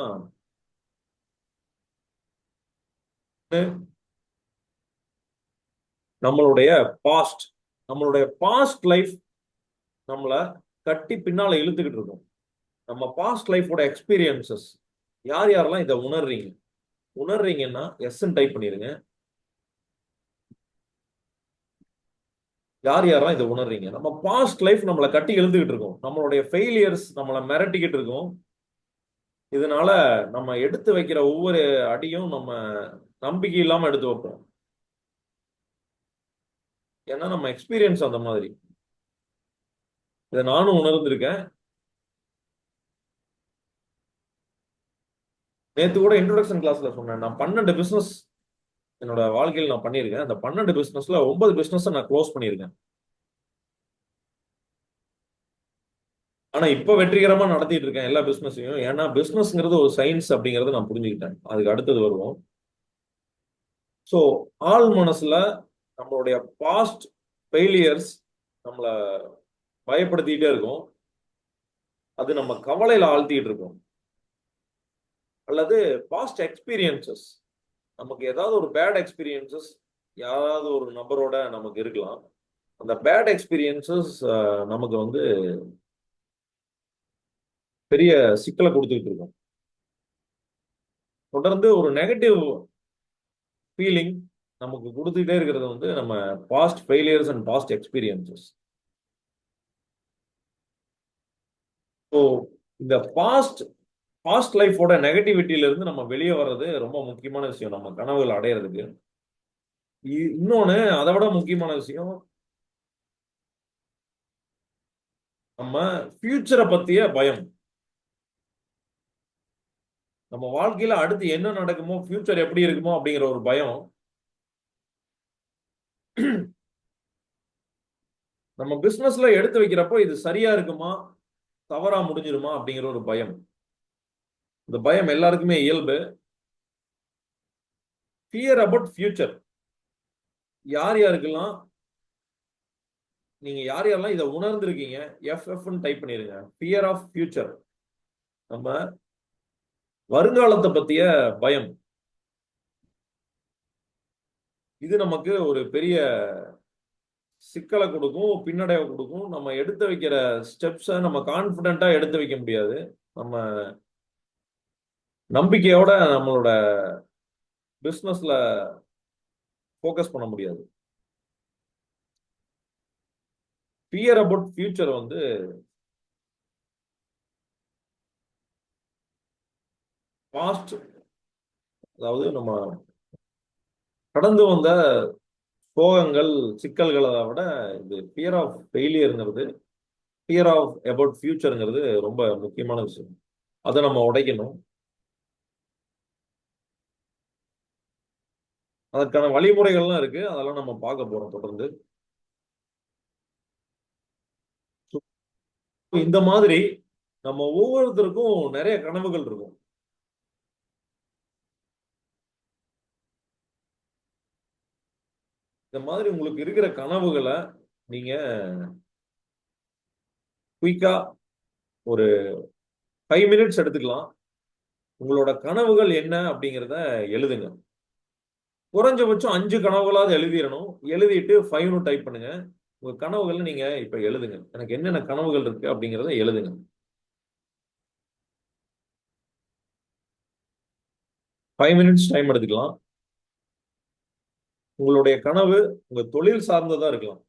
நம்மளுடைய பாஸ்ட் லைஃப் நம்மள கட்டி பின்னால இழுத்துக்கிட்டு இருக்கும். நம்ம பாஸ்ட் லைஃபோட எக்ஸ்பீரியன்சஸ். யார் யாரெல்லாம் இதை உணர்றீங்கன்னா எஸ்ன்னு டைப் பண்ணிருங்க. யார் யாரெல்லாம் இதை உணர்றீங்க? நம்ம பாஸ்ட் லைஃப் நம்மளை கட்டி எழுந்துகிட்டு இருக்கோம். நம்மளுடைய ஃபெயிலியர்ஸ் நம்மளை மிரட்டிக்கிட்டு இருக்கோம். இதனால நம்ம எடுத்து வைக்கிற ஒவ்வொரு அடியும் நம்ம நம்பிக்கை இல்லாம எடுத்து வைப்போம். ஏன்னா நம்ம எக்ஸ்பீரியன்ஸ் அந்த மாதிரி. இதை நானும் உணர்ந்திருக்கேன். நேத்து கூட இன்ட்ரோடக்ஷன் கிளாஸ்ல சொன்னேன். நான் 12 பிசினஸ் என்னோட வாழ்க்கையில் நான் பண்ணியிருக்கேன். அந்த 12 பிசினஸ்ல 9 பிசினஸ் நான் க்ளோஸ் பண்ணியிருக்கேன். ஆனா இப்ப வெற்றிகரமா நடத்திட்டு இருக்கேன் எல்லா பிசினஸையும். ஏன்னா பிசினஸ்ங்கிறது ஒரு சயின்ஸ் அப்படிங்கறத நான் புரிஞ்சுக்கிட்டேன். அதுக்கு அடுத்தது வருவோம். ஸோ ஆள் மனசுல நம்மளுடைய பாஸ்ட் ஃபெயிலியர்ஸ் நம்மளை பயப்படுத்திக்கிட்டே இருக்கும். அது நம்ம கவலையில ஆழ்த்திட்டு இருக்கோம். அல்லது பாஸ்ட் எக்ஸ்பீரியன்சஸ், நமக்கு ஏதாவது ஒரு பேட் எக்ஸ்பீரியன்சஸ் யாராவது ஒரு நபரோட நமக்கு இருக்கலாம். அந்த பேட் எக்ஸ்பீரியன்சஸ் நமக்கு வந்து பெரிய சிக்கலை கொடுத்துட்டு இருக்கோம். தொடர்ந்து ஒரு நெகட்டிவ் ஃபீலிங் நமக்கு கொடுத்துட்டே இருக்கிறது வந்து நம்ம past failures and past experiences. So இந்த பாஸ்ட் லைஃபோட நெகட்டிவிட்டியில இருந்து நம்ம வெளியே வர்றது ரொம்ப முக்கியமான விஷயம் நம்ம கனவுகள் அடையிறதுக்கு. இன்னொன்னு அதை விட முக்கியமான விஷயம், நம்ம ஃபியூச்சரை பத்திய பயம். நம்ம வாழ்க்கையில அடுத்து என்ன நடக்குமோ, ஃபியூச்சர் எப்படி இருக்குமோ அப்படிங்கிற ஒரு பயம் நம்ம பிசினஸ்ல எடுத்து வைக்கிறப்போ இது சரியா இருக்குமா, தவறா முடிஞ்சிருமா அப்படிங்கிற ஒரு பயம். இந்த பயம் எல்லாருக்குமே இயல்பு. Fear about future. யார் யாருக்கெல்லாம் நீங்க யார் யாரெல்லாம் இதை உணர்ந்திருக்கீங்க, எஃப்எஃப்னு டைப் பண்ணிருங்க. ஃபியர் ஆஃப் ஃபியூச்சர், நம்ம வருங்காலத்தை பத்திய பயம். இது நமக்கு ஒரு பெரிய சிக்கலை கொடுக்கும், பின்னடைவை கொடுக்கும். நம்ம எடுத்து வைக்கிற ஸ்டெப்ஸை நம்ம கான்ஃபிடென்ட்டா எடுத்து வைக்க முடியாது. நம்ம நம்பிக்கையோட நம்மளோட பிஸ்னஸ்ல ஃபோக்கஸ் பண்ண முடியாது. ஃபியர் அபவுட் ஃபியூச்சர் வந்து பாஸ்ட், அதாவது நம்ம கடந்து வந்த சோகங்கள், சிக்கல்களை விட இது ஃபியர் ஆஃப் ஃபெயிலியருங்கிறது, ஃபியர் ஆஃப் அபவுட் ஃபியூச்சருங்கிறது ரொம்ப முக்கியமான விஷயம். அதை நம்ம உடைக்கணும். அதற்கான வழிமுறைகள்லாம் இருக்கு, அதெல்லாம் நம்ம பார்க்க போறோம் தொடர்ந்து. இந்த மாதிரி நம்ம ஒவ்வொருத்தருக்கும் நிறைய கனவுகள் இருக்கும். இந்த மாதிரி உங்களுக்கு இருக்கிற கனவுகளை நீங்க குயிக்கா ஒரு 5 மினிட்ஸ் எடுத்துக்கலாம். உங்களோட கனவுகள் என்ன அப்படிங்கிறத எழுதுங்க. குறைஞ்சபட்சம் 5 கனவுகளாவது எழுதிடணும். எழுதிட்டு 5ன்னு டைப் பண்ணுங்க. உங்க கனவுகள் நீங்க இப்ப எழுதுங்க. எனக்கு என்னென்ன கனவுகள் இருக்கு அப்படிங்கிறத எழுதுங்க. 5 மினிட்ஸ் டைம் எடுத்துக்கலாம். உங்களுடைய கனவு உங்க தொழில் சார்ந்ததா இருக்கலாம்,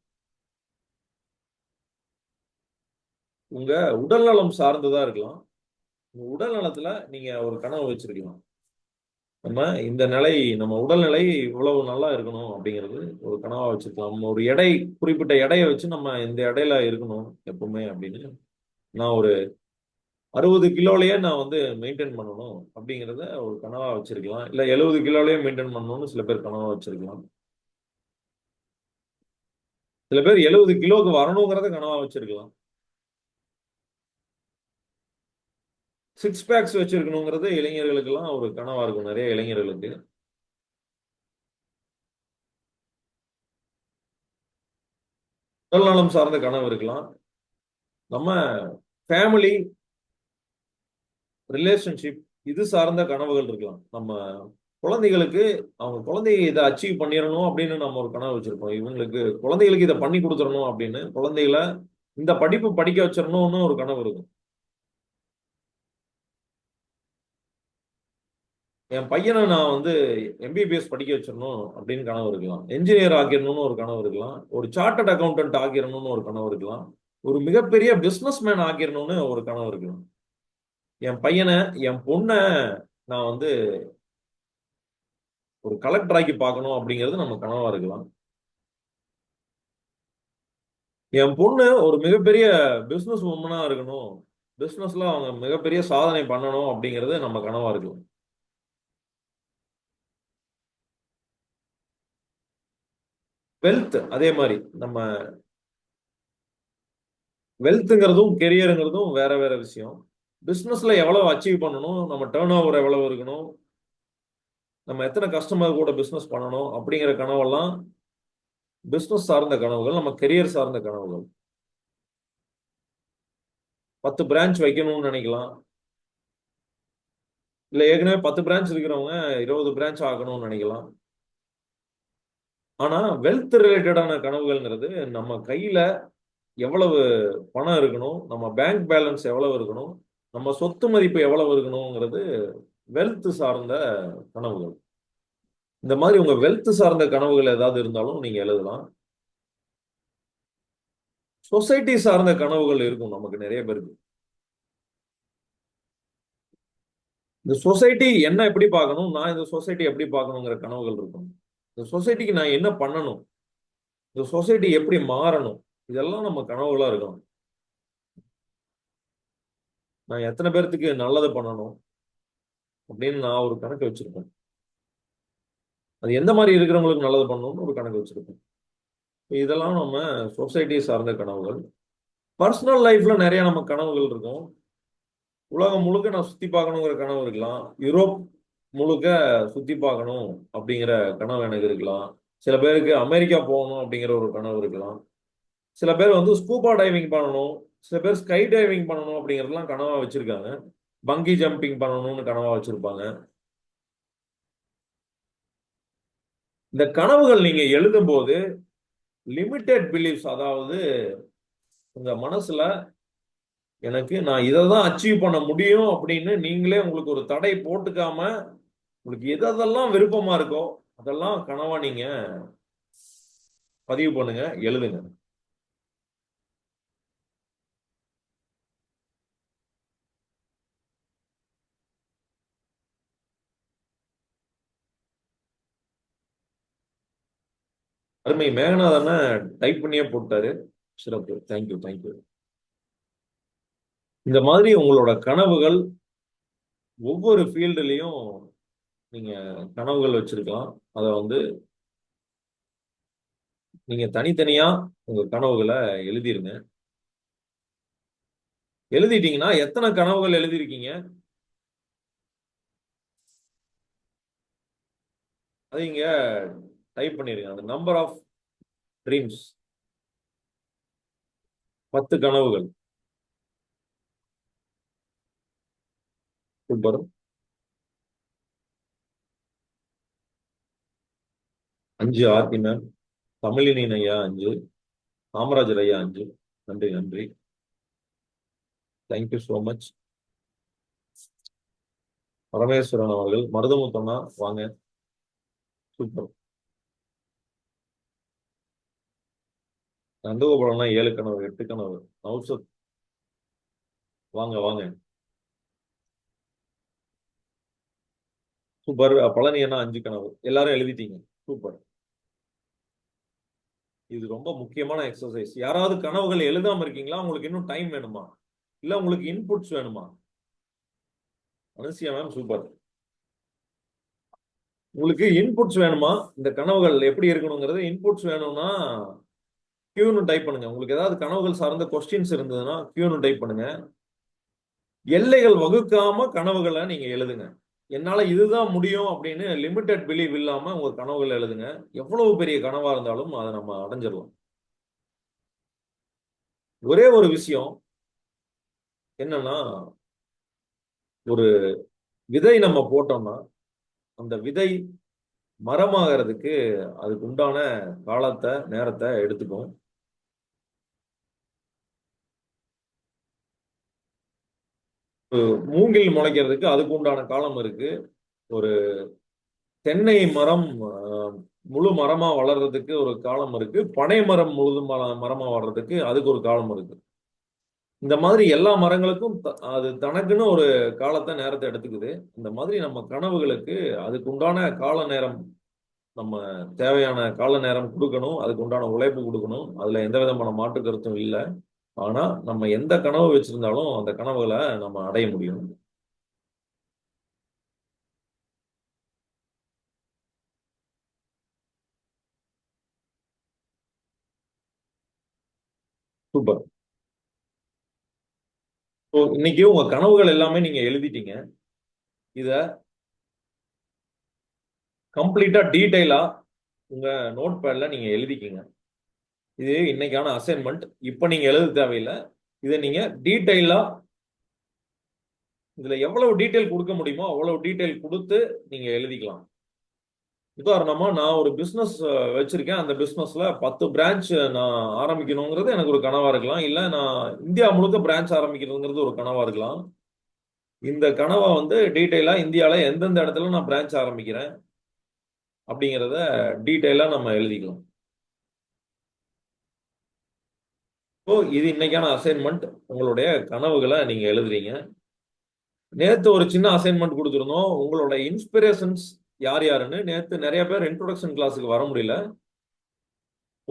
உங்க உடல்நலம் சார்ந்ததா இருக்கலாம். உங்க உடல் நலத்துல நீங்க ஒரு கனவு வச்சிருக்கலாம். நம்ம இந்த நிலை, நம்ம உடல்நிலை இவ்வளவு நல்லா இருக்கணும் அப்படிங்கிறது ஒரு கனவா வச்சிருக்கலாம். நம்ம ஒரு எடை, குறிப்பிட்ட எடையை வச்சு நம்ம இந்த எடையில இருக்கணும் எப்பவுமே அப்படின்னு, நான் ஒரு 60 கிலோலயே நான் வந்து மெயின்டைன் பண்ணணும் அப்படிங்கிறத ஒரு கனவா வச்சிருக்கலாம். இல்ல 70 கிலோலயே மெயின்டைன் பண்ணணும்னு சில பேர் கனவா வச்சிருக்கலாம். சில பேர் 70 கிலோக்கு வரணுங்கிறத கனவா வச்சிருக்கலாம். 6 பேக்ஸ் வச்சிருக்கணுங்கிறது இளைஞர்களுக்கெல்லாம் ஒரு கனவா இருக்கும், நிறைய இளைஞர்களுக்கு. உடல் நலம் சார்ந்த கனவு இருக்கலாம். நம்ம ஃபேமிலி, ரிலேஷன்ஷிப், இது சார்ந்த கனவுகள் இருக்கலாம். நம்ம குழந்தைகளுக்கு, அவங்க குழந்தைங்க இதை அச்சீவ் பண்ணிடணும் அப்படின்னு நம்ம ஒரு கனவு வச்சிருப்போம். இவங்களுக்கு குழந்தைகளுக்கு இதை பண்ணி கொடுத்துடணும் அப்படின்னு, குழந்தைகளை இந்த படிப்பு படிக்க வச்சிடணும்னு ஒரு கனவு இருக்கும். என் பையனை நான் வந்து எம்பிபிஎஸ் படிக்க வச்சிடணும் அப்படின்னு கனவு இருக்கலாம். என்ஜினியர் ஆக்கிடணும்னு ஒரு கனவு இருக்கலாம். ஒரு சார்ட்டர்ட் அக்கௌண்டன்ட் ஆக்கிடணும்னு ஒரு கனவு இருக்கலாம். ஒரு மிகப்பெரிய பிசினஸ் மேன் ஆக்கிடணும்னு ஒரு கனவு இருக்கலாம். என் பையனை, என் பொண்ணை நான் வந்து ஒரு கலெக்டர் ஆக்கி பார்க்கணும் அப்படிங்கிறது நம்ம கனவா இருக்கலாம். என் பொண்ணு ஒரு மிகப்பெரிய பிசினஸ் உமனா இருக்கணும், பிசினஸ்ல அவங்க மிகப்பெரிய சாதனை பண்ணணும் அப்படிங்கிறது நம்ம கனவா இருக்கலாம். வெல்த் அதே மாதிரி, நம்ம வெல்த்ங்கிறதும் கெரியருங்கிறதும் வேற வேற விஷயம். பிசினஸ்ல எவ்வளவு அச்சீவ் பண்ணணும், நம்ம டேர்ன் ஓவர் எவ்வளவு இருக்கணும், நம்ம எத்தனை கஸ்டமர் கூட பிசினஸ் பண்ணணும் அப்படிங்கிற கனவெல்லாம் பிசினஸ் சார்ந்த கனவுகள், நம்ம கெரியர் சார்ந்த கனவுகள். 10 பிரான்ச் வைக்கணும்னு நினைக்கலாம். இல்ல ஏற்கனவே 10 பிரான்ச் இருக்கிறவங்க 20 பிரான்ச் ஆகணும்னு நினைக்கலாம். ஆனா வெல்த் ரிலேட்டடான கனவுகள்ங்கிறது நம்ம கையில எவ்வளவு பணம் இருக்கணும், நம்ம பேங்க் பேலன்ஸ் எவ்வளவு இருக்கணும், நம்ம சொத்து மதிப்பு எவ்வளவு இருக்கணுங்கிறது வெல்த் சார்ந்த கனவுகள். இந்த மாதிரி உங்க வெல்த் சார்ந்த கனவுகள் ஏதாவது இருந்தாலும் நீங்க எழுதலாம். சொசைட்டி சார்ந்த கனவுகள் இருக்கும் நமக்கு நிறைய பேருக்கு. இந்த சொசைட்டி என்ன எப்படி பார்க்கணும், நான் இந்த சொசைட்டி எப்படி பார்க்கணுங்கிற கனவுகள் இருக்கும். இந்த சொசைட்டிக்கு நான் என்ன பண்ணணும், இந்த சொசைட்டி எப்படி மாறணும், இதெல்லாம் நம்ம கனவுகளா இருக்கணும். நான் எத்தனை பேர்த்துக்கு நல்லது பண்ணணும் அப்படின்னு நான் ஒரு கணக்கு வச்சிருப்பேன். அது எந்த மாதிரி இருக்கிறவங்களுக்கு நல்லது பண்ணணும்னு ஒரு கணக்கு வச்சிருப்பேன். இதெல்லாம் நம்ம சொசைட்டி சார்ந்த கனவுகள். பர்சனல் லைஃப்ல நிறைய நம்ம கனவுகள் இருக்கும். உலகம் முழுக்க நான் சுத்தி பார்க்கணுங்கிற கனவு இருக்கலாம். யூரோப் முழுக்க சுத்தி பார்க்கணும் அப்படிங்கிற கனவு எனக்கு இருக்கலாம். சில பேருக்கு அமெரிக்கா போகணும் அப்படிங்கிற ஒரு கனவு இருக்கலாம். சில பேர் வந்து ஸ்கூபா டைவிங் பண்ணணும், சில பேர் ஸ்கை டைவிங் பண்ணணும் அப்படிங்கிறதுலாம் கனவா வச்சிருக்காங்க. பங்கி ஜம்பிங் பண்ணணும்னு கனவா வச்சிருப்பாங்க. இந்த கனவுகள் நீங்க எழுதும் போது லிமிட்டெட் பிலீஃப்ஸ், அதாவது உங்க மனசுல எனக்கு நான் இதை தான் அச்சீவ் பண்ண முடியும் அப்படின்னு நீங்களே உங்களுக்கு ஒரு தடை போட்டுக்காம உங்களுக்கு எதெல்லாம் விருப்பமா இருக்கோ அதெல்லாம் கனவா நீங்க பதிவு பண்ணுங்க, எழுதுங்க. அருமை மேகநாதன டைப் பண்ணியே போட்டாரு. சிறப்பு. Thank you thank you. இந்த மாதிரி உங்களோட கனவுகள் ஒவ்வொரு ஃபீல்டுலயும் நீங்க கனவுகள் வச்சிருக்கலாம். அதை வந்து நீங்க தனித்தனியா உங்க கனவுகளை எழுதிருங்க. எழுதிட்டீங்கன்னா எத்தனை கனவுகள் எழுதிருக்கீங்க அது இங்க டைப் பண்ணிருங்க. அந்த நம்பர் ஆஃப் ட்ரீம்ஸ் 10 கனவுகள். சூப்பர். 5 ஆர்த்தி மேம், தமிழினின் ஐயா 5, காமராஜர் ஐயா 5. நன்றி நன்றி. Thank you so much. பரமேஸ்வரன் அவர்கள், மருதமுத்தண்ணா வாங்க. சூப்பர். நந்தகோபாலம்னா 7 கனவு 8 கனவு. நௌசத் வாங்க வாங்க. சூப்பர். பழனி அண்ணா 5 கனவு. எல்லாரும் எழுதிட்டீங்க. சூப்பர். இது ரொம்ப முக்கியமான எக்ஸசைஸ். யாராவது கனவுகள் எழுதாம இருக்கீங்களா? உங்களுக்கு இன்னும் டைம் வேணுமா, இல்ல உங்களுக்கு இன்புட்ஸ் வேணுமா? Anusiya ma'am super. உங்களுக்கு இன்புட்ஸ் வேணுமா? இந்த கனவுகள் எப்படி இருக்கணுங்கிறது இன்புட்ஸ் வேணும்னா கியூன்னு டைப் பண்ணுங்க. உங்களுக்கு ஏதாவது கனவுகள் சார்ந்த கொஸ்டின்ஸ் இருந்ததுன்னா கியூன்னு டைப் பண்ணுங்க. எல்லைகள் வகுக்காம கனவுகளை நீங்க எழுதுங்க. என்னால இதுதான் முடியும் அப்படின்னு லிமிட்டட் பிலீவ் இல்லாம உங்க கனவுகள் எழுதுங்க. எவ்வளவு பெரிய கனவா இருந்தாலும் அதை நம்ம அடைஞ்சிடலாம். ஒரே ஒரு விஷயம் என்னன்னா, ஒரு விதை நம்ம போட்டோம்னா அந்த விதை மரமாகிறதுக்கு அதுக்கு உண்டான காலத்தை நேரத்தை எடுத்துக்கும். மூங்கில் முளைக்கிறதுக்கு அதுக்கு உண்டான காலம் இருக்கு. ஒரு தென்னை மரம் முழு மரமா வளர்றதுக்கு ஒரு காலம் இருக்கு. பனை மரம் முழு மரமா வளர்றதுக்கு அதுக்கு ஒரு காலம் இருக்கு. இந்த மாதிரி எல்லா மரங்களுக்கும் அது தனக்குன்னு ஒரு காலத்தை நேரத்தை எடுத்துக்குது. இந்த மாதிரி நம்ம கனவுகளுக்கு அதுக்கு உண்டான கால நேரம், நம்ம தேவையான கால நேரம் கொடுக்கணும். அதுக்கு உண்டான உழைப்பு கொடுக்கணும். அதுல எந்த விதமான மாற்று கருத்தும் இல்லை. ஆனா நம்ம எந்த கனவு வச்சிருந்தாலும் அந்த கனவுகளை நம்ம அடைய முடியும். சூப்பர். இன்னைக்கு உங்க கனவுகள் எல்லாமே நீங்க எழுதிட்டீங்க. இத கம்ப்ளீட்டா டீடைலா உங்க நோட் பேட்ல நீங்க எழுதிக்கிங்க. இது இன்னைக்கான அசைன்மெண்ட். இப்ப நீங்க எழுத தேவையில்லை. இதை நீங்க டீட்டெயிலா இதுல எவ்வளவு டீட்டெயில் கொடுக்க முடியுமோ அவ்வளவு டீட்டெயில் கொடுத்து நீங்க எழுதிக்கலாம். உதாரணமா நான் ஒரு பிசினஸ் வச்சிருக்கேன். அந்த பிசினஸ்ல 10 பிரான்ச் நான் ஆரம்பிக்கணுங்கிறது எனக்கு ஒரு கனவா இருக்கலாம். இல்ல நான் இந்தியா முழுக்க பிரான்ச் ஆரம்பிக்கணுங்கிறது ஒரு கனவா இருக்கலாம். இந்த கனவை வந்து டீட்டெயிலா இந்தியால எந்தெந்த இடத்துல நான் பிரான்ச் ஆரம்பிக்கிறேன் அப்படிங்கிறத டீட்டெயிலா நம்ம எழுதிக்கலாம். இப்போ இது இன்னைக்கான அசைன்மெண்ட். உங்களுடைய கனவுகளை நீங்க எழுதுறீங்க. நேத்து ஒரு சின்ன அசைன்மெண்ட் கொடுத்துருந்தோம். உங்களோட இன்ஸ்பிரேஷன்ஸ் யார் யாருன்னு. நேத்து நிறைய பேர் இன்ட்ரோடக்ஷன் கிளாஸுக்கு வர முடியல.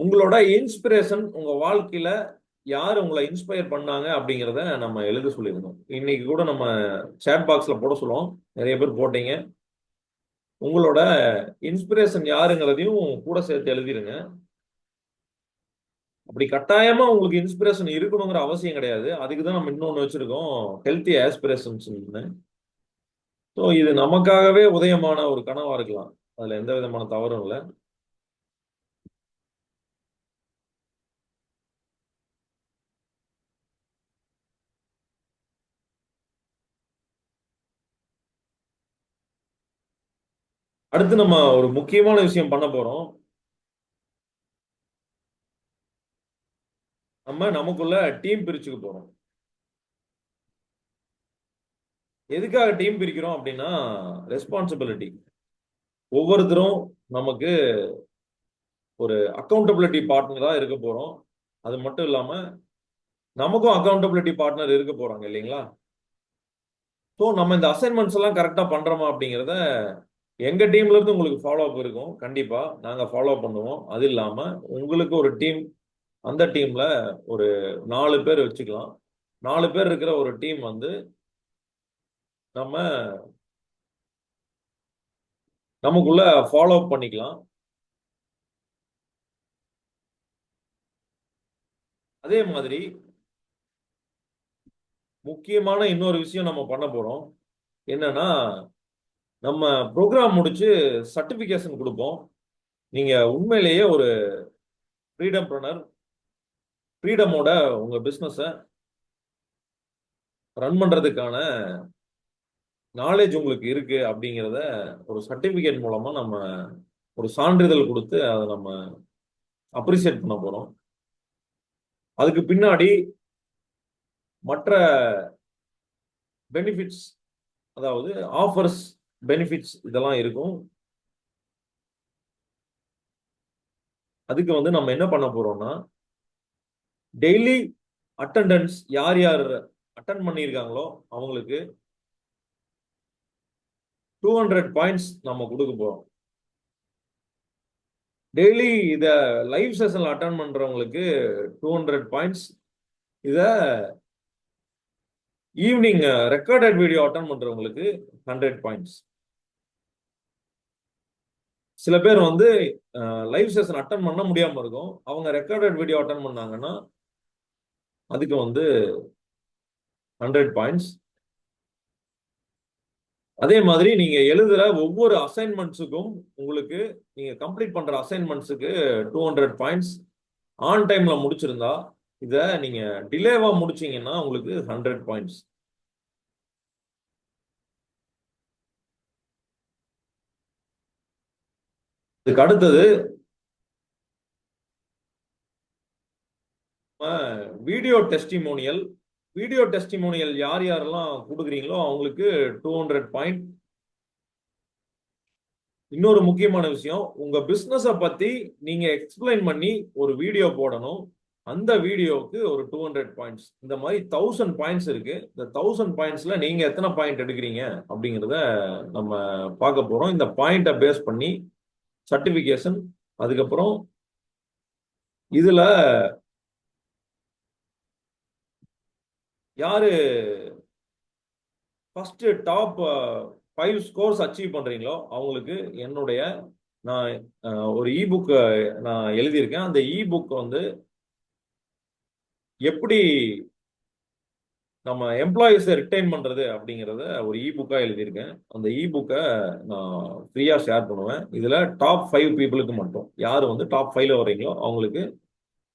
உங்களோட இன்ஸ்பிரேஷன், உங்க வாழ்க்கையில யார் உங்களை இன்ஸ்பயர் பண்ணாங்க அப்படிங்கிறத நம்ம எழுத சொல்லியிருந்தோம். இன்னைக்கு கூட நம்ம சேட் பாக்ஸ்ல போட சொல்லுவோம். நிறைய பேர் போட்டீங்க. உங்களோட இன்ஸ்பிரேஷன் யாருங்கிறதையும் கூட சேர்த்து எழுதிருங்க. அப்படி கட்டாயமா உங்களுக்கு இன்ஸ்பிரேஷன் இருக்கணுங்கிற அவசியம் கிடையாது. அதுக்கு தான் நம்ம இன்னொன்று வச்சிருக்கோம், ஹெல்த்தி ஆஸ்பிரேஷன்ஸ். ஸோ இது நமக்காகவே உதயமான ஒரு கனவா இருக்கலாம். அதுல எந்த விதமான தவறும் இல்லை. அடுத்து நம்ம ஒரு முக்கியமான விஷயம் பண்ண போறோம். நம்ம நமக்குள்ள டீம் பிரிச்சுக்க போறோம். எதுக்காக டீம் பிரிக்கிறோம் அப்படின்னா, ரெஸ்பான்சிபிலிட்டி. ஒவ்வொருத்தரும் நமக்கு ஒரு அக்கௌண்டபிலிட்டி பார்ட்னரா இருக்க போறோம். அது மட்டும் இல்லாம நமக்கும் அக்கௌண்டபிலிட்டி பார்ட்னர் இருக்க போறாங்க இல்லைங்களா? ஸோ நம்ம இந்த அசைன்மெண்ட்ஸ் எல்லாம் கரெக்டா பண்றோமா அப்படிங்கிறத எங்க டீம்ல இருந்து உங்களுக்கு ஃபாலோ அப் இருக்கும். கண்டிப்பா நாங்க ஃபாலோ பண்ணுவோம். அது இல்லாம உங்களுக்கு ஒரு டீம், அந்த டீம்ல ஒரு 4 பேர் வச்சுக்கலாம். 4 பேர் இருக்கிற ஒரு டீம் வந்து நம்ம நமக்குள்ள ஃபாலோ அப் பண்ணிக்கலாம். அதே மாதிரி முக்கியமான இன்னொரு விஷயம் நம்ம பண்ண போறோம். என்னன்னா, நம்ம ப்ரோக்ராம் முடிச்சு சர்டிபிகேஷன் கொடுப்போம். நீங்க உண்மையிலேயே ஒரு ஃப்ரீடம்ப்ரனர், ஃப்ரீடமோட உங்க பிசினஸை ரன் பண்றதுக்கான நாலேஜ் உங்களுக்கு இருக்கு அப்படிங்கிறத ஒரு சர்டிபிகேட் மூலமா நம்ம ஒரு சான்றிதழ் கொடுத்து அதை நம்ம அப்ரிசியேட் பண்ண போறோம். அதுக்கு பின்னாடி மற்ற பெனிஃபிட்ஸ், அதாவது ஆஃபர்ஸ், பெனிஃபிட்ஸ் இதெல்லாம் இருக்கும். அதுக்கு வந்து நம்ம என்ன பண்ண போறோம்னா, டெய்லி அட்டெண்டன்ஸ் யார் யார் அட்டன் பண்ணியிருக்காங்களோ அவங்களுக்கு 200 பாயிண்ட்ஸ் நம்ம கொடுக்க போறோம். டெய்லி இத லைவ் செஷன்ல அட்டன் பண்றவங்களுக்கு 200 பாயிண்ட்ஸ். இத ஈவினிங் ரெக்கார்டட் வீடியோ அட்டன் பண்றவங்களுக்கு 100 பாயிண்ட்ஸ். சில பேர் வந்து லைவ் செஷன் அட்டன் பண்ண முடியாம இருக்கும். அவங்க ரெக்கார்டட் வீடியோ அட்டன் பண்ணாங்கன்னா அதுக்கு வந்து 100 பாயிண்ட்ஸ். அதே மாதிரி நீங்க எழுதுற ஒவ்வொரு அசைன்மெண்ட்ஸுக்கும் உங்களுக்கு, நீங்க கம்ப்ளீட் பண்ற அசைன்மெண்ட்ஸுக்கு 200 பாயிண்ட்ஸ். ஆன் டைம்ல முடிச்சிருந்தா, இத நீங்க டிலேவா முடிச்சீங்கன்னா உங்களுக்கு 100 பாயிண்ட்ஸ். இதுக்கு அடுத்தது வீடியோ டெஸ்டிமோனியல். வீடியோ டெஸ்டிமோனியல் யார் யாரெல்லாம் கொடுக்குறீங்களோ அவங்களுக்கு 200 பாயிண்ட். இன்னொரு முக்கியமான விஷயம், உங்க பிசினஸை பத்தி நீங்க எக்ஸ்பிளைன் பண்ணி ஒரு வீடியோ போடணும். அந்த வீடியோவுக்கு ஒரு 200 பாயிண்ட்ஸ். இந்த மாதிரி 1000 பாயிண்ட்ஸ் இருக்கு. இந்த 1000 பாயிண்ட்ஸ்ல நீங்க எத்தனை பாயிண்ட் எடுக்கிறீங்க அப்படிங்கிறத நம்ம பார்க்க போறோம். இந்த பாயிண்ட்டை பேஸ் பண்ணி சர்டிபிகேஷன், அதுக்கப்புறம் இதுல யாரு ஃபர்ஸ்ட் டாப் 5 ஸ்கோர்ஸ் அச்சீவ் பண்றீங்களோ அவங்களுக்கு என்னுடைய, நான் ஒரு இபுக் நான் எழுதியிருக்கேன். அந்த இபுக் வந்து எப்படி நம்ம எம்ப்ளாயிஸை ரிட்டைன் பண்றது அப்படிங்கிறத ஒரு இபுக்கா எழுதியிருக்கேன். அந்த இபுக்கை நான் ஃப்ரீயா ஷேர் பண்ணுவேன். இதுல டாப் 5 பீப்புளுக்கு மட்டும், யார் வந்து டாப் 5ல வர்றீங்களோ அவங்களுக்கு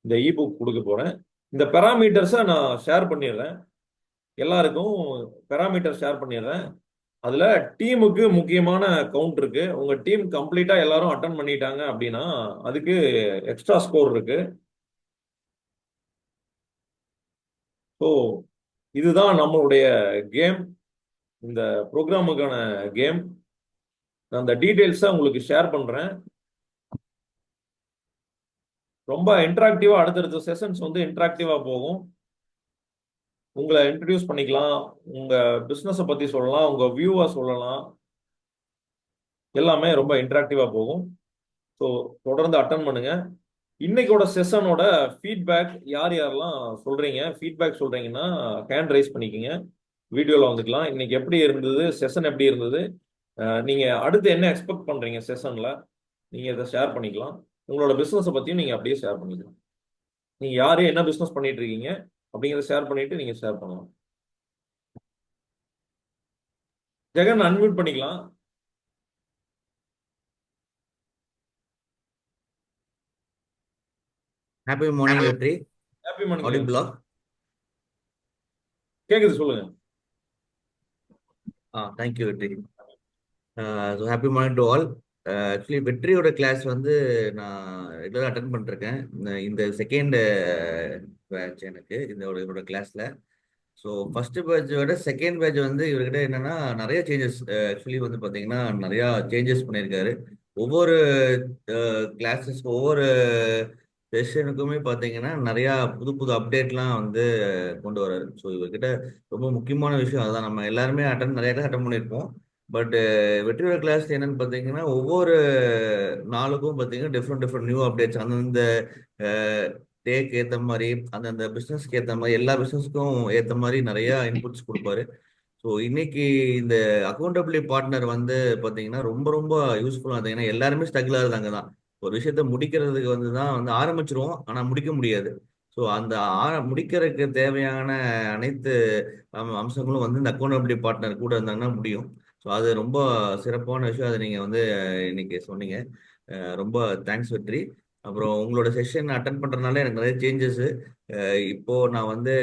இந்த இபுக் கொடுக்க போறேன். இந்த பெராமீட்டர்ஸை நான் ஷேர் பண்ணிடுறேன், எல்லாருக்கும் பெராமீட்டர் ஷேர் பண்ணிடுறேன். அதுல டீமுக்கு முக்கியமான கவுண்ட் இருக்கு. உங்க டீம் கம்ப்ளீட்டா எல்லாரும் அட்டன் பண்ணிட்டாங்க அப்படின்னா அதுக்கு எக்ஸ்ட்ரா ஸ்கோர் இருக்கு. ஸோ இதுதான் நம்மளுடைய கேம், இந்த ப்ரோக்ராமுக்கான கேம். நான் அந்த டீட்டெயில்ஸை உங்களுக்கு ஷேர் பண்றேன். ரொம்ப இன்டராக்டிவா அடுத்தடுத்த செஷன்ஸ் வந்து இன்டராக்டிவா போகும். உங்களை இன்ட்ரடியூஸ் பண்ணிக்கலாம், உங்க பிசினஸை பத்தி சொல்லலாம், உங்க வியூவை சொல்லலாம், எல்லாமே ரொம்ப இன்டராக்டிவா போகும். ஸோ தொடர்ந்து அட்டன் பண்ணுங்க. இன்னைக்கோட செஷனோட ஃபீட்பேக் யார் யாரெல்லாம் சொல்றீங்க, ஃபீட்பேக் சொல்றீங்கன்னா ஹேண்ட் ரைஸ் பண்ணிக்கோங்க, வீடியோவில் வந்துக்கலாம். இன்னைக்கு எப்படி இருந்தது, செஷன் எப்படி இருந்தது, நீங்க அடுத்து என்ன எக்ஸ்பெக்ட் பண்றீங்க செஷன்ல, நீங்க இதை ஷேர் பண்ணிக்கலாம். உங்களோட பிசினஸை பத்தியும் நீங்க அப்படியே ஷேர் பண்ணிக்கலாம். நீங்க யாரு என்ன பிசினஸ் பண்ணிட்டு இருக்கீங்க அப்படிங்கிறத ஷேர் பண்ணிட்டு நீங்க ஷேர் பண்ணலாம். ஜெகன் அன்மியூட் பண்ணிக்கலாம். Happy morning Vetri. Happy morning. ஆடிபிளா? கேக்குது, சொல்லுங்க. Thank you Vetri. So happy morning to all. Actually வெற்றியோட கிளாஸ் வந்து நான் ரெகுலராக அட்டன் பண்ணிருக்கேன். இந்த செகண்ட் பேட்ச் எனக்கு இதோட கிளாஸ்ல. ஸோ ஃபர்ஸ்ட் பேட்சோட செகண்ட் பேட்ச் வந்து இவர்கிட்ட என்னன்னா நிறைய சேஞ்சஸ், ஆக்சுவலி வந்து பார்த்தீங்கன்னா நிறையா சேஞ்சஸ் பண்ணியிருக்காரு. ஒவ்வொரு கிளாஸஸ் ஒவ்வொரு செஷனுக்குமே பார்த்தீங்கன்னா நிறையா புது புது அப்டேட்லாம் வந்து கொண்டு வராரு. ஸோ இவர்கிட்ட ரொம்ப முக்கியமான விஷயம் அதுதான். நம்ம எல்லாருமே நிறைய கிளாஸ் அட்டன் பண்ணியிருப்போம். பட் வெற்றியோட கிளாஸ் என்னன்னு பார்த்தீங்கன்னா ஒவ்வொரு நாளுக்கும் பார்த்தீங்கன்னா டிஃப்ரெண்ட் நியூ அப்டேட்ஸ் அந்தந்த டேக்கு ஏற்ற மாதிரி, அந்தந்த பிஸ்னஸ்க்கு ஏற்ற மாதிரி, எல்லா பிஸ்னஸ்க்கும் ஏற்ற மாதிரி நிறைய இன்புட்ஸ் கொடுப்பாரு. ஸோ இன்னைக்கு இந்த அக்கௌண்டபிலிட்டி பார்ட்னர் வந்து பார்த்தீங்கன்னா ரொம்ப ரொம்ப யூஸ்ஃபுல்லாக இருந்தது. ஏன்னா எல்லாருமே ஸ்ட்ரகிள் ஆகுது அங்கே தான். ஒரு விஷயத்த முடிக்கிறதுக்கு வந்து தான் வந்து ஆரம்பிச்சிருவோம், ஆனால் முடிக்க முடியாது. ஸோ அந்த முடிக்கிறதுக்கு தேவையான அனைத்து அம்சங்களும் வந்து இந்த அக்கௌண்டபிலிட்டி பார்ட்னர் கூட இருந்தாங்கன்னா முடியும். ஸோ அது ரொம்ப சிறப்பான விஷயம். அதை நீங்கள் வந்து இன்னைக்கு சொன்னீங்க. ரொம்ப தேங்க்ஸ் வெற்றி. அப்புறம் உங்களோட செஷன் அட்டன் பண்ணுறதுனால எனக்கு நிறைய சேஞ்சஸ். இப்போ நான் வந்து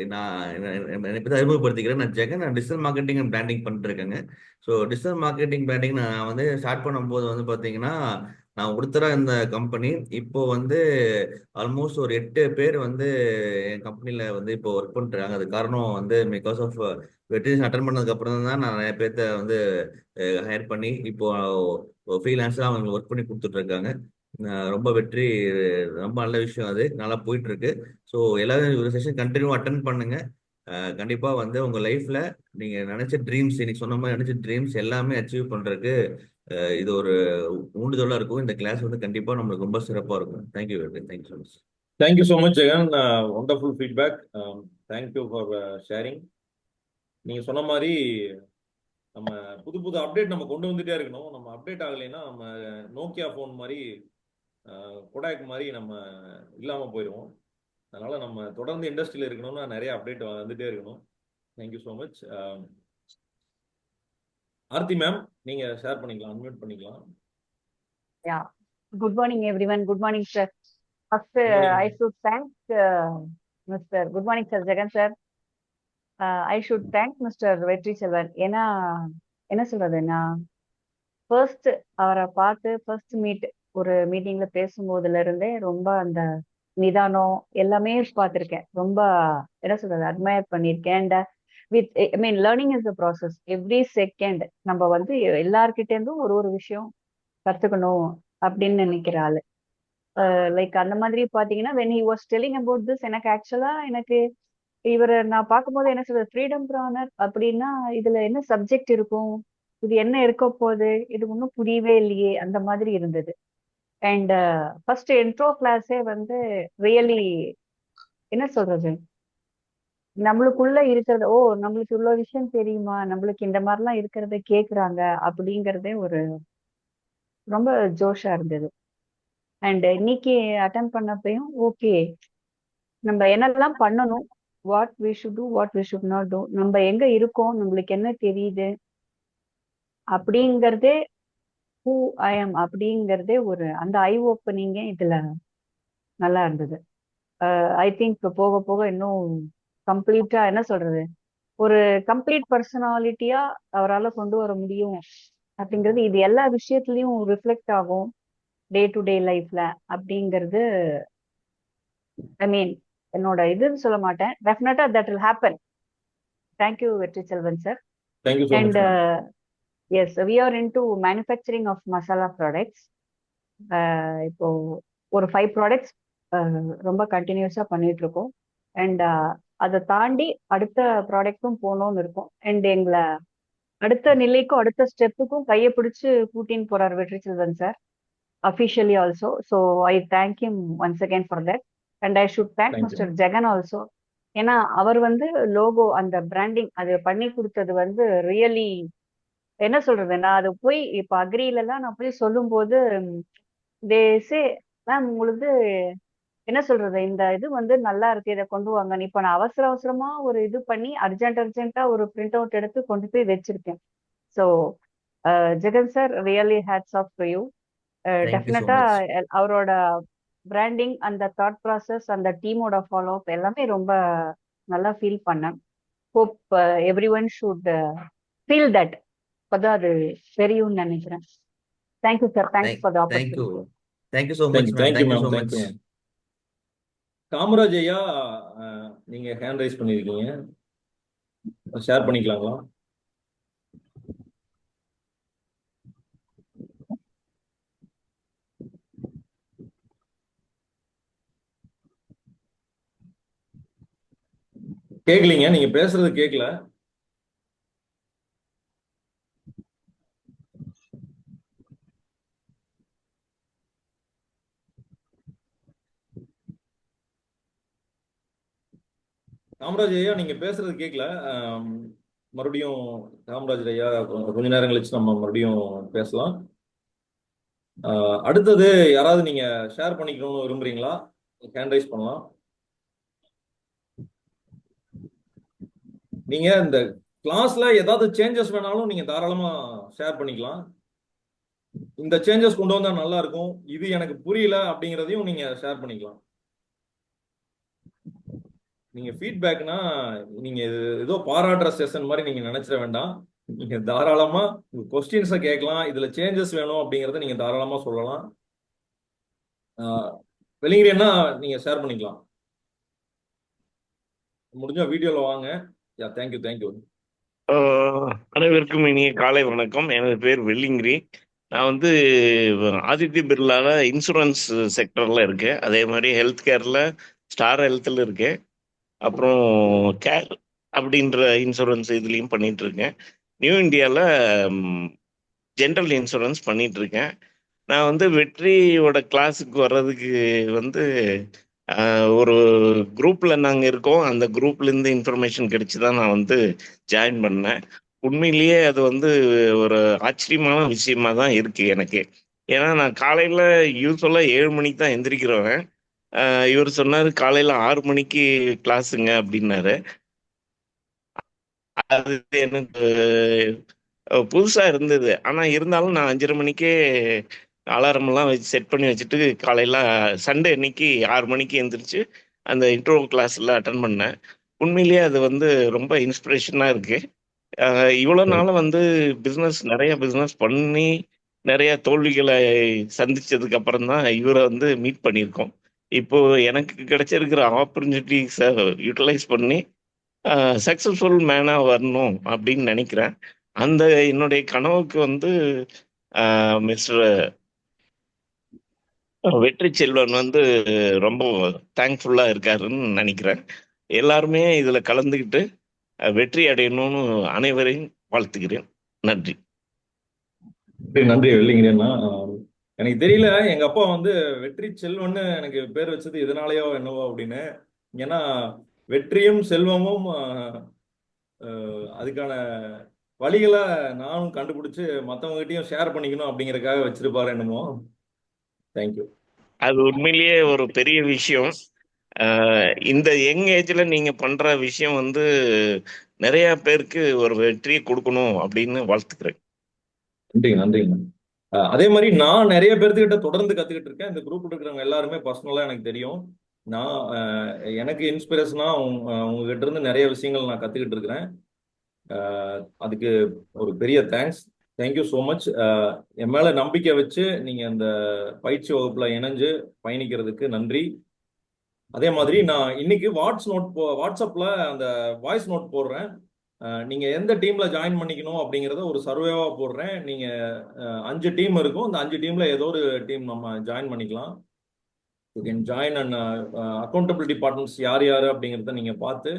என்னை பற்றி அறிமுகப்படுத்திக்கிறேன். நான் ஜெகன், நான் டிஜிட்டல் மார்க்கெட்டிங் அண்ட் பிராண்டிங் பண்ணிட்டு இருக்கேங்க. ஸோ டிஜிட்டல் மார்க்கெட்டிங் பிராண்டிங் நான் வந்து ஸ்டார்ட் பண்ணும்போது வந்து பார்த்தீங்கன்னா நான் ஒருத்தராக இந்த கம்பெனி இப்போ வந்து ஆல்மோஸ்ட் ஒரு 8 பேர் வந்து என் கம்பெனியில் வந்து இப்போ ஒர்க் பண்ணிட்டுருக்காங்க. அது காரணம் வந்து பிகாஸ் ஆஃப் வெற்றி அட்டன் பண்ணதுக்கு அப்புறம் தான் நான் நிறைய பேர்த்த வந்து ஹையர் பண்ணி இப்போ ஃப்ரீலான்ஸாக அவங்க ஒர்க் பண்ணி கொடுத்துட்டு இருக்காங்க. ரொம்ப வெற்றி, ரொம்ப நல்ல விஷயம், அது நல்லா போயிட்டு இருக்கு. ஸோ எல்லாரும் ஒரு செஷன் கண்டினியூ அட்டன் பண்ணுங்க. கண்டிப்பா வந்து உங்க லைஃப்ல நீங்க நினைச்ச ட்ரீம்ஸ், இன்னைக்கு சொன்ன மாதிரி நினைச்ச ட்ரீம்ஸ் எல்லாமே அச்சீவ் பண்றதுக்கு இது ஒரு ஊண்டுதலா இருக்கும். இந்த கிளாஸ் வந்து கண்டிப்பா நம்மளுக்கு ரொம்ப சிறப்பா இருக்கும். Thank you Vetri. Thank you so much. Thank you so much Jegan, wonderful feedback. Thank you for sharing. நீங்க சொன்ன மாதிரி நம்ம புது புது அப்டேட் நம்ம கொண்டு வந்துட்டே இருக்கணும். நம்ம அப்டேட் ஆகலைன்னா நம்ம நோக்கியா ஃபோன் மாதிரி, கொடாக் மாதிரி நம்ம இல்லாமல் போயிடுவோம். அதனால நம்ம தொடர்ந்து இண்டஸ்ட்ரியில் இருக்கணும்னா நிறைய அப்டேட் வந்துட்டே இருக்கணும். Thank you so much. Aarthi ma'am, நீங்க ஷேர் பண்ணிக்கலாம், அன்மியூட் பண்ணிக்கலாம். Yeah. Good morning, everyone. Good morning, sir. First, I should thank Mr. Good morning, sir. Jagan, sir. I should thank Mr. Vetri Selvan. ஏன்னா என்ன சொல்றதுன்னா, ஃபர்ஸ்ட் அவரை பார்த்து ஃபர்ஸ்ட் ஒரு மீட்டிங்ல பேசும்போதுல இருந்தே ரொம்ப அந்த நிதானம் எல்லாமே பார்த்துருக்கேன். ரொம்ப என்ன சொல்றது, அட்மயர் பண்ணியிருக்கேன். And with I mean learning is a process. Every second நம்ம வந்து எல்லார்கிட்ட இருந்தும் ஒரு விஷயம் கத்துக்கணும் அப்படின்னு நினைக்கிற ஆளு. லைக் அந்த மாதிரி பாத்தீங்கன்னா when he was telling about this, எனக்கு ஆக்சுவலா இவரை நான் பார்க்கும்போது என்ன சொல்றது, ஃப்ரீடம் ப்ரானர் அப்படின்னா இதுல என்ன சப்ஜெக்ட் இருக்கும், இது என்ன இருக்க போகுது, இது ஒன்றும் புரியவே இல்லையே அந்த மாதிரி இருந்தது. அண்ட் ஃபர்ஸ்ட் இன்ட்ரோ கிளாஸே வந்து ரியலி என்ன சொல்றது, நம்மளுக்குள்ள இருக்கிறது, ஓ நம்மளுக்கு இவ்வளவு விஷயம் தெரியுமா, நம்மளுக்கு இந்த மாதிரிலாம் இருக்கிறத கேக்குறாங்க அப்படிங்கறதே ஒரு ரொம்ப ஜோஷா இருந்தது. அண்ட் இன்னைக்கு அட்டன் பண்ணப்பையும் ஓகே, நம்ம என்னெல்லாம் பண்ணணும், what we should do, what we should not do, நம்ம எங்க இருக்கோம், நம்மளுக்கு என்ன தெரியுது அப்படிங்கறதே, ஹூ ஐ எம் அப்படிங்கறதே ஒரு அந்த ஐ ஓப்பனிங்கே இதுல நல்லா இருந்தது. ஐ திங்க் போக போக இன்னும் கம்ப்ளீட்டா என்ன சொல்றது, ஒரு கம்ப்ளீட் பர்சனாலிட்டியா அவரால் கொண்டு வர முடியும் அப்படிங்கிறது இது எல்லா விஷயத்துலயும் ரிஃப்ளெக்ட் ஆகும் டே டு டே லைஃப்ல அப்படிங்கிறது. ஐ மீன் என்னோட இதுன்னு சொல்ல மாட்டேன், டெஃபினட்டா that will happen. Thank you Vetri Selvan sir. Thank you so and much ma'am. Yes, we are into manufacturing of masala products. இப்போ ஒரு 5 ப்ராடக்ட்ஸ் ரொம்ப கண்டினியூஸா பண்ணிட்டு இருக்கோம். அண்ட் அதை தாண்டி அடுத்த ப்ராடக்ட்டும் போகணும்னு இருக்கும். அண்ட் எங்களை அடுத்த நிலைக்கும் அடுத்த ஸ்டெப்புக்கும் கையை பிடிச்சு கூட்டின்னு போறார் Vetri Selvan sir, officially also. So I thank him once again for that. And I should thank thank you. Mister Jagan also. ஏன்னா அவர் வந்து லோகோ அந்த பிராண்டிங் அது பண்ணி கொடுத்தது வந்து ரியலி என்ன சொல்றது, நான் அது போய் இப்போ அக்ரியிலலாம் நான் போய் சொல்லும்போது சே மேம் உங்களுக்கு என்ன சொல்றது, இந்த இது வந்து நல்லா இருக்கு, இதை கொண்டு வாங்க. இப்போ நான் அவசர அவசரமா ஒரு இது பண்ணி அர்ஜென்ட்டா ஒரு பிரிண்ட் அவுட் எடுத்து கொண்டு போய் வச்சிருக்கேன். So Jagan sir, really hats off to you. Thank you so டெஃபினட்டா மச். அவரோட பிராண்டிங் அந்த தாட் ப்ராசஸ் அந்த டீமோட ஃபாலோ அப் எல்லாமே ரொம்ப நல்லா ஃபீல் பண்ணேன். Hope every one should feel that. அப்பதான் அது தெரியும்னு நினைக்கிறேன். Thank you sir, thanks for the thank you opportunity. Thank you so much ma'am. Thank you thank you ma'am. So much. Thank you ma'am. Kamaraj ஐயா, நீங்க ஹேண்ட் ரைஸ் பண்ணியிருக்கீங்க, ஷேர் பண்ணிக்கலாங்களா? கேட்கலீங்க, நீங்க பேசுறது கேட்கல. காமராஜ் ஐயா, நீங்க பேசுறது கேட்கல. மறுபடியும் காமராஜ் ஐயா கொஞ்ச நேரம் கழிச்சு நம்ம மறுபடியும் பேசலாம். அடுத்தது யாராவது நீங்க ஷேர் பண்ணிக்கணும்னு விரும்புறீங்களா? ஹேண்ட் ரைஸ் பண்ணலாம். நீங்க இந்த கிளாஸ்ல ஏதாவது சேஞ்சஸ் வேணாலும் நீங்க தாராளமா ஷேர் பண்ணிக்கலாம். இந்த சேஞ்சஸ் கொண்டு வந்தா நல்லா இருக்கும், இது எனக்கு புரியல அப்படிங்கிறதையும் நீங்க ஷேர் பண்ணிக்கலாம். நீங்க ஃபீட்பேக்னா நீங்க ஏதோ பாராட்டுற செஷன் மாதிரி நீங்க நினைச்சிட வேண்டாம். நீங்க தாராளமா உங்க கொஸ்டின்ஸை கேட்கலாம், இதுல சேஞ்சஸ் வேணும் அப்படிங்கறத நீங்க தாராளமா சொல்லலாம். வெளிங்கிறேன்னா நீங்க ஷேர் பண்ணிக்கலாம். முடிஞ்சா வீடியோல வாங்க. யா, தேங்க்யூ தேங்க்யூ. அனைவருக்கும் இனிய காலை வணக்கம். எனது பேர் வெள்ளிங்கிரி. நான் வந்து ஆதித்ய பிர்லால இன்சூரன்ஸ் செக்டர்ல இருக்கேன். அதே மாதிரி ஹெல்த் கேர்ல ஸ்டார் ஹெல்த்ல இருக்கேன். அப்புறம் கேர் அப்படின்ற இன்சூரன்ஸ் இதுலேயும் பண்ணிட்டு இருக்கேன். நியூ இந்தியாவில் ஜென்ரல் இன்சூரன்ஸ் பண்ணிட்டு இருக்கேன். நான் வந்து வெற்றியோட கிளாஸுக்கு வர்றதுக்கு வந்து ஒரு குரூப்பில் நாங்கள் இருக்கோம். அந்த குரூப்லேருந்து இன்ஃபர்மேஷன் கிடைச்சி தான் நான் வந்து ஜாயின் பண்ணேன். உண்மையிலேயே அது வந்து ஒரு ஆச்சரியமான விஷயமா தான் இருக்குது எனக்கு. ஏன்னா நான் காலையில் யூஸ்வலாக 7 மணிக்கு தான் எந்திரிக்கிறவன். இவர் சொன்னார் காலையில் 6 மணிக்கு கிளாஸுங்க அப்படின்னாரு. அது எனக்கு புதுசாக இருந்தது. ஆனால் இருந்தாலும் நான் 5:30 மணிக்கே அலாரமெல்லாம் வச்சு செட் பண்ணி வச்சுட்டு காலையில் சண்டே அன்னைக்கு 6 மணிக்கு எந்திரிச்சு அந்த இன்ட்ரோ கிளாஸில் அட்டன் பண்ணேன். உண்மையிலேயே அது வந்து ரொம்ப இன்ஸ்பிரேஷனாக இருக்குது. இவ்வளோ நாளும் வந்து நிறைய பிஸ்னஸ் பண்ணி நிறைய தோல்விகளை சந்திச்சதுக்கு அப்புறம் தான் இவரை வந்து மீட் பண்ணியிருக்கோம். இப்போ எனக்கு கிடைச்சிருக்கிற ஆப்பர்ச்சுனிட்டிஸை யூட்டிலைஸ் பண்ணி சக்ஸஸ்ஃபுல் மேனாக வரணும் அப்படின்னு நினைக்கிறேன். அந்த என்னுடைய கனவுக்கு வந்து மிஸ்டர் வெற்றி செல்வன் வந்து ரொம்ப தேங்க்ஃபுல்லாக இருக்காருன்னு நினைக்கிறேன். எல்லாருமே இதில் கலந்துக்கிட்டு வெற்றி அடையணும்னு அனைவரையும் வாழ்த்துகிறேன். நன்றி. நன்றி வெள்ளிங்கிறேன்னா. எனக்கு தெரியல, எங்க அப்பா வந்து வெற்றி செல்வன்னு எனக்கு பேர் வச்சது இதனாலயோ என்னவோ அப்படின்னு. ஏன்னா வெற்றியும் செல்வமும் அதுக்கான வழிகளை நானும் கண்டுபிடிச்சு மற்றவங்ககிட்டயும் ஷேர் பண்ணிக்கணும் அப்படிங்கறதுக்காக வச்சிருப்பாரு என்னமோ. தேங்க்யூ. அது உண்மையிலேயே ஒரு பெரிய விஷயம். இந்த யங் ஏஜ்ல நீங்க பண்ற விஷயம் வந்து நிறைய பேருக்கு ஒரு வெற்றியை கொடுக்கணும் அப்படின்னு வாழ்த்துக்கிறேன். நன்றிங்க நன்றிங்க. அதே மாதிரி நான் நிறைய பேர்த்துக்கிட்ட தொடர்ந்து கத்துக்கிட்டு இருக்கேன். இந்த குரூப்ல இருக்கிறவங்க எல்லாருமே பர்சனலா எனக்கு தெரியும். நான் எனக்கு இன்ஸ்பிரேஷனா உங்ககிட்ட இருந்து நிறைய விஷயங்கள் நான் கத்துக்கிட்டு இருக்கிறேன். அதுக்கு ஒரு பெரிய தேங்க்ஸ். Thank you so much. என் மேல நம்பிக்கை வச்சு நீங்க இந்த பயிற்சி வகுப்புல இணைஞ்சு பயணிக்கிறதுக்கு நன்றி. அதே மாதிரி நான் இன்னைக்கு வாட்ஸ்அப்ல அந்த வாய்ஸ் நோட் போடுறேன். நீங்க எந்த டீம்ல ஜாயின் பண்ணிக்கணும் அப்படிங்கறத ஒரு சர்வேவா போடுறேன். நீங்க 5 டீம் இருக்கும். அந்த 5 டீம்ல ஏதோ ஒரு டீம் நம்ம ஜாயின் பண்ணிக்கலாம். You can join and accountability partners யார் யாரு அப்படிங்கறத நீங்க பார்த்து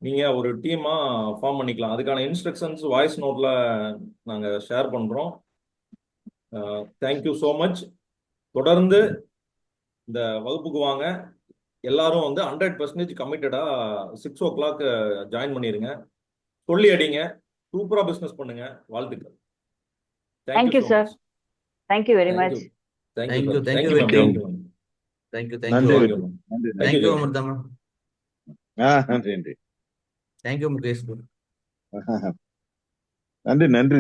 நீங்க ஒரு டீமா ஃபார்ம் பண்ணிக்கலாம். அதுக்கான இன்ஸ்ட்ரக்ஷன்ஸ் வாய்ஸ் நோட்ல நாங்க ஷேர் பண்றோம். Thank you so much. தொடர்ந்து இந்த வகுப்புக்கு வாங்க. எல்லாரும் வந்து 100% கமிட்டடா 6 o'clock ஜாயின் பண்ணிருங்க. சொல்லி அடிங்க. சூப்பரா பிசினஸ் பண்ணுங்க. வாழ்த்துக்கள். Thank you, so sir. much. Thank you very Thank much. you. Thank Thank you, you, sir. thank Thank you, you, ma'am. Vetri. Thank you, ma'am. Thank you, Thank you. you, ma'am. நன்றி Thank Thank you, you, Jyoti. Amrithama. நன்றி Thank you, Mukesh. நன்றி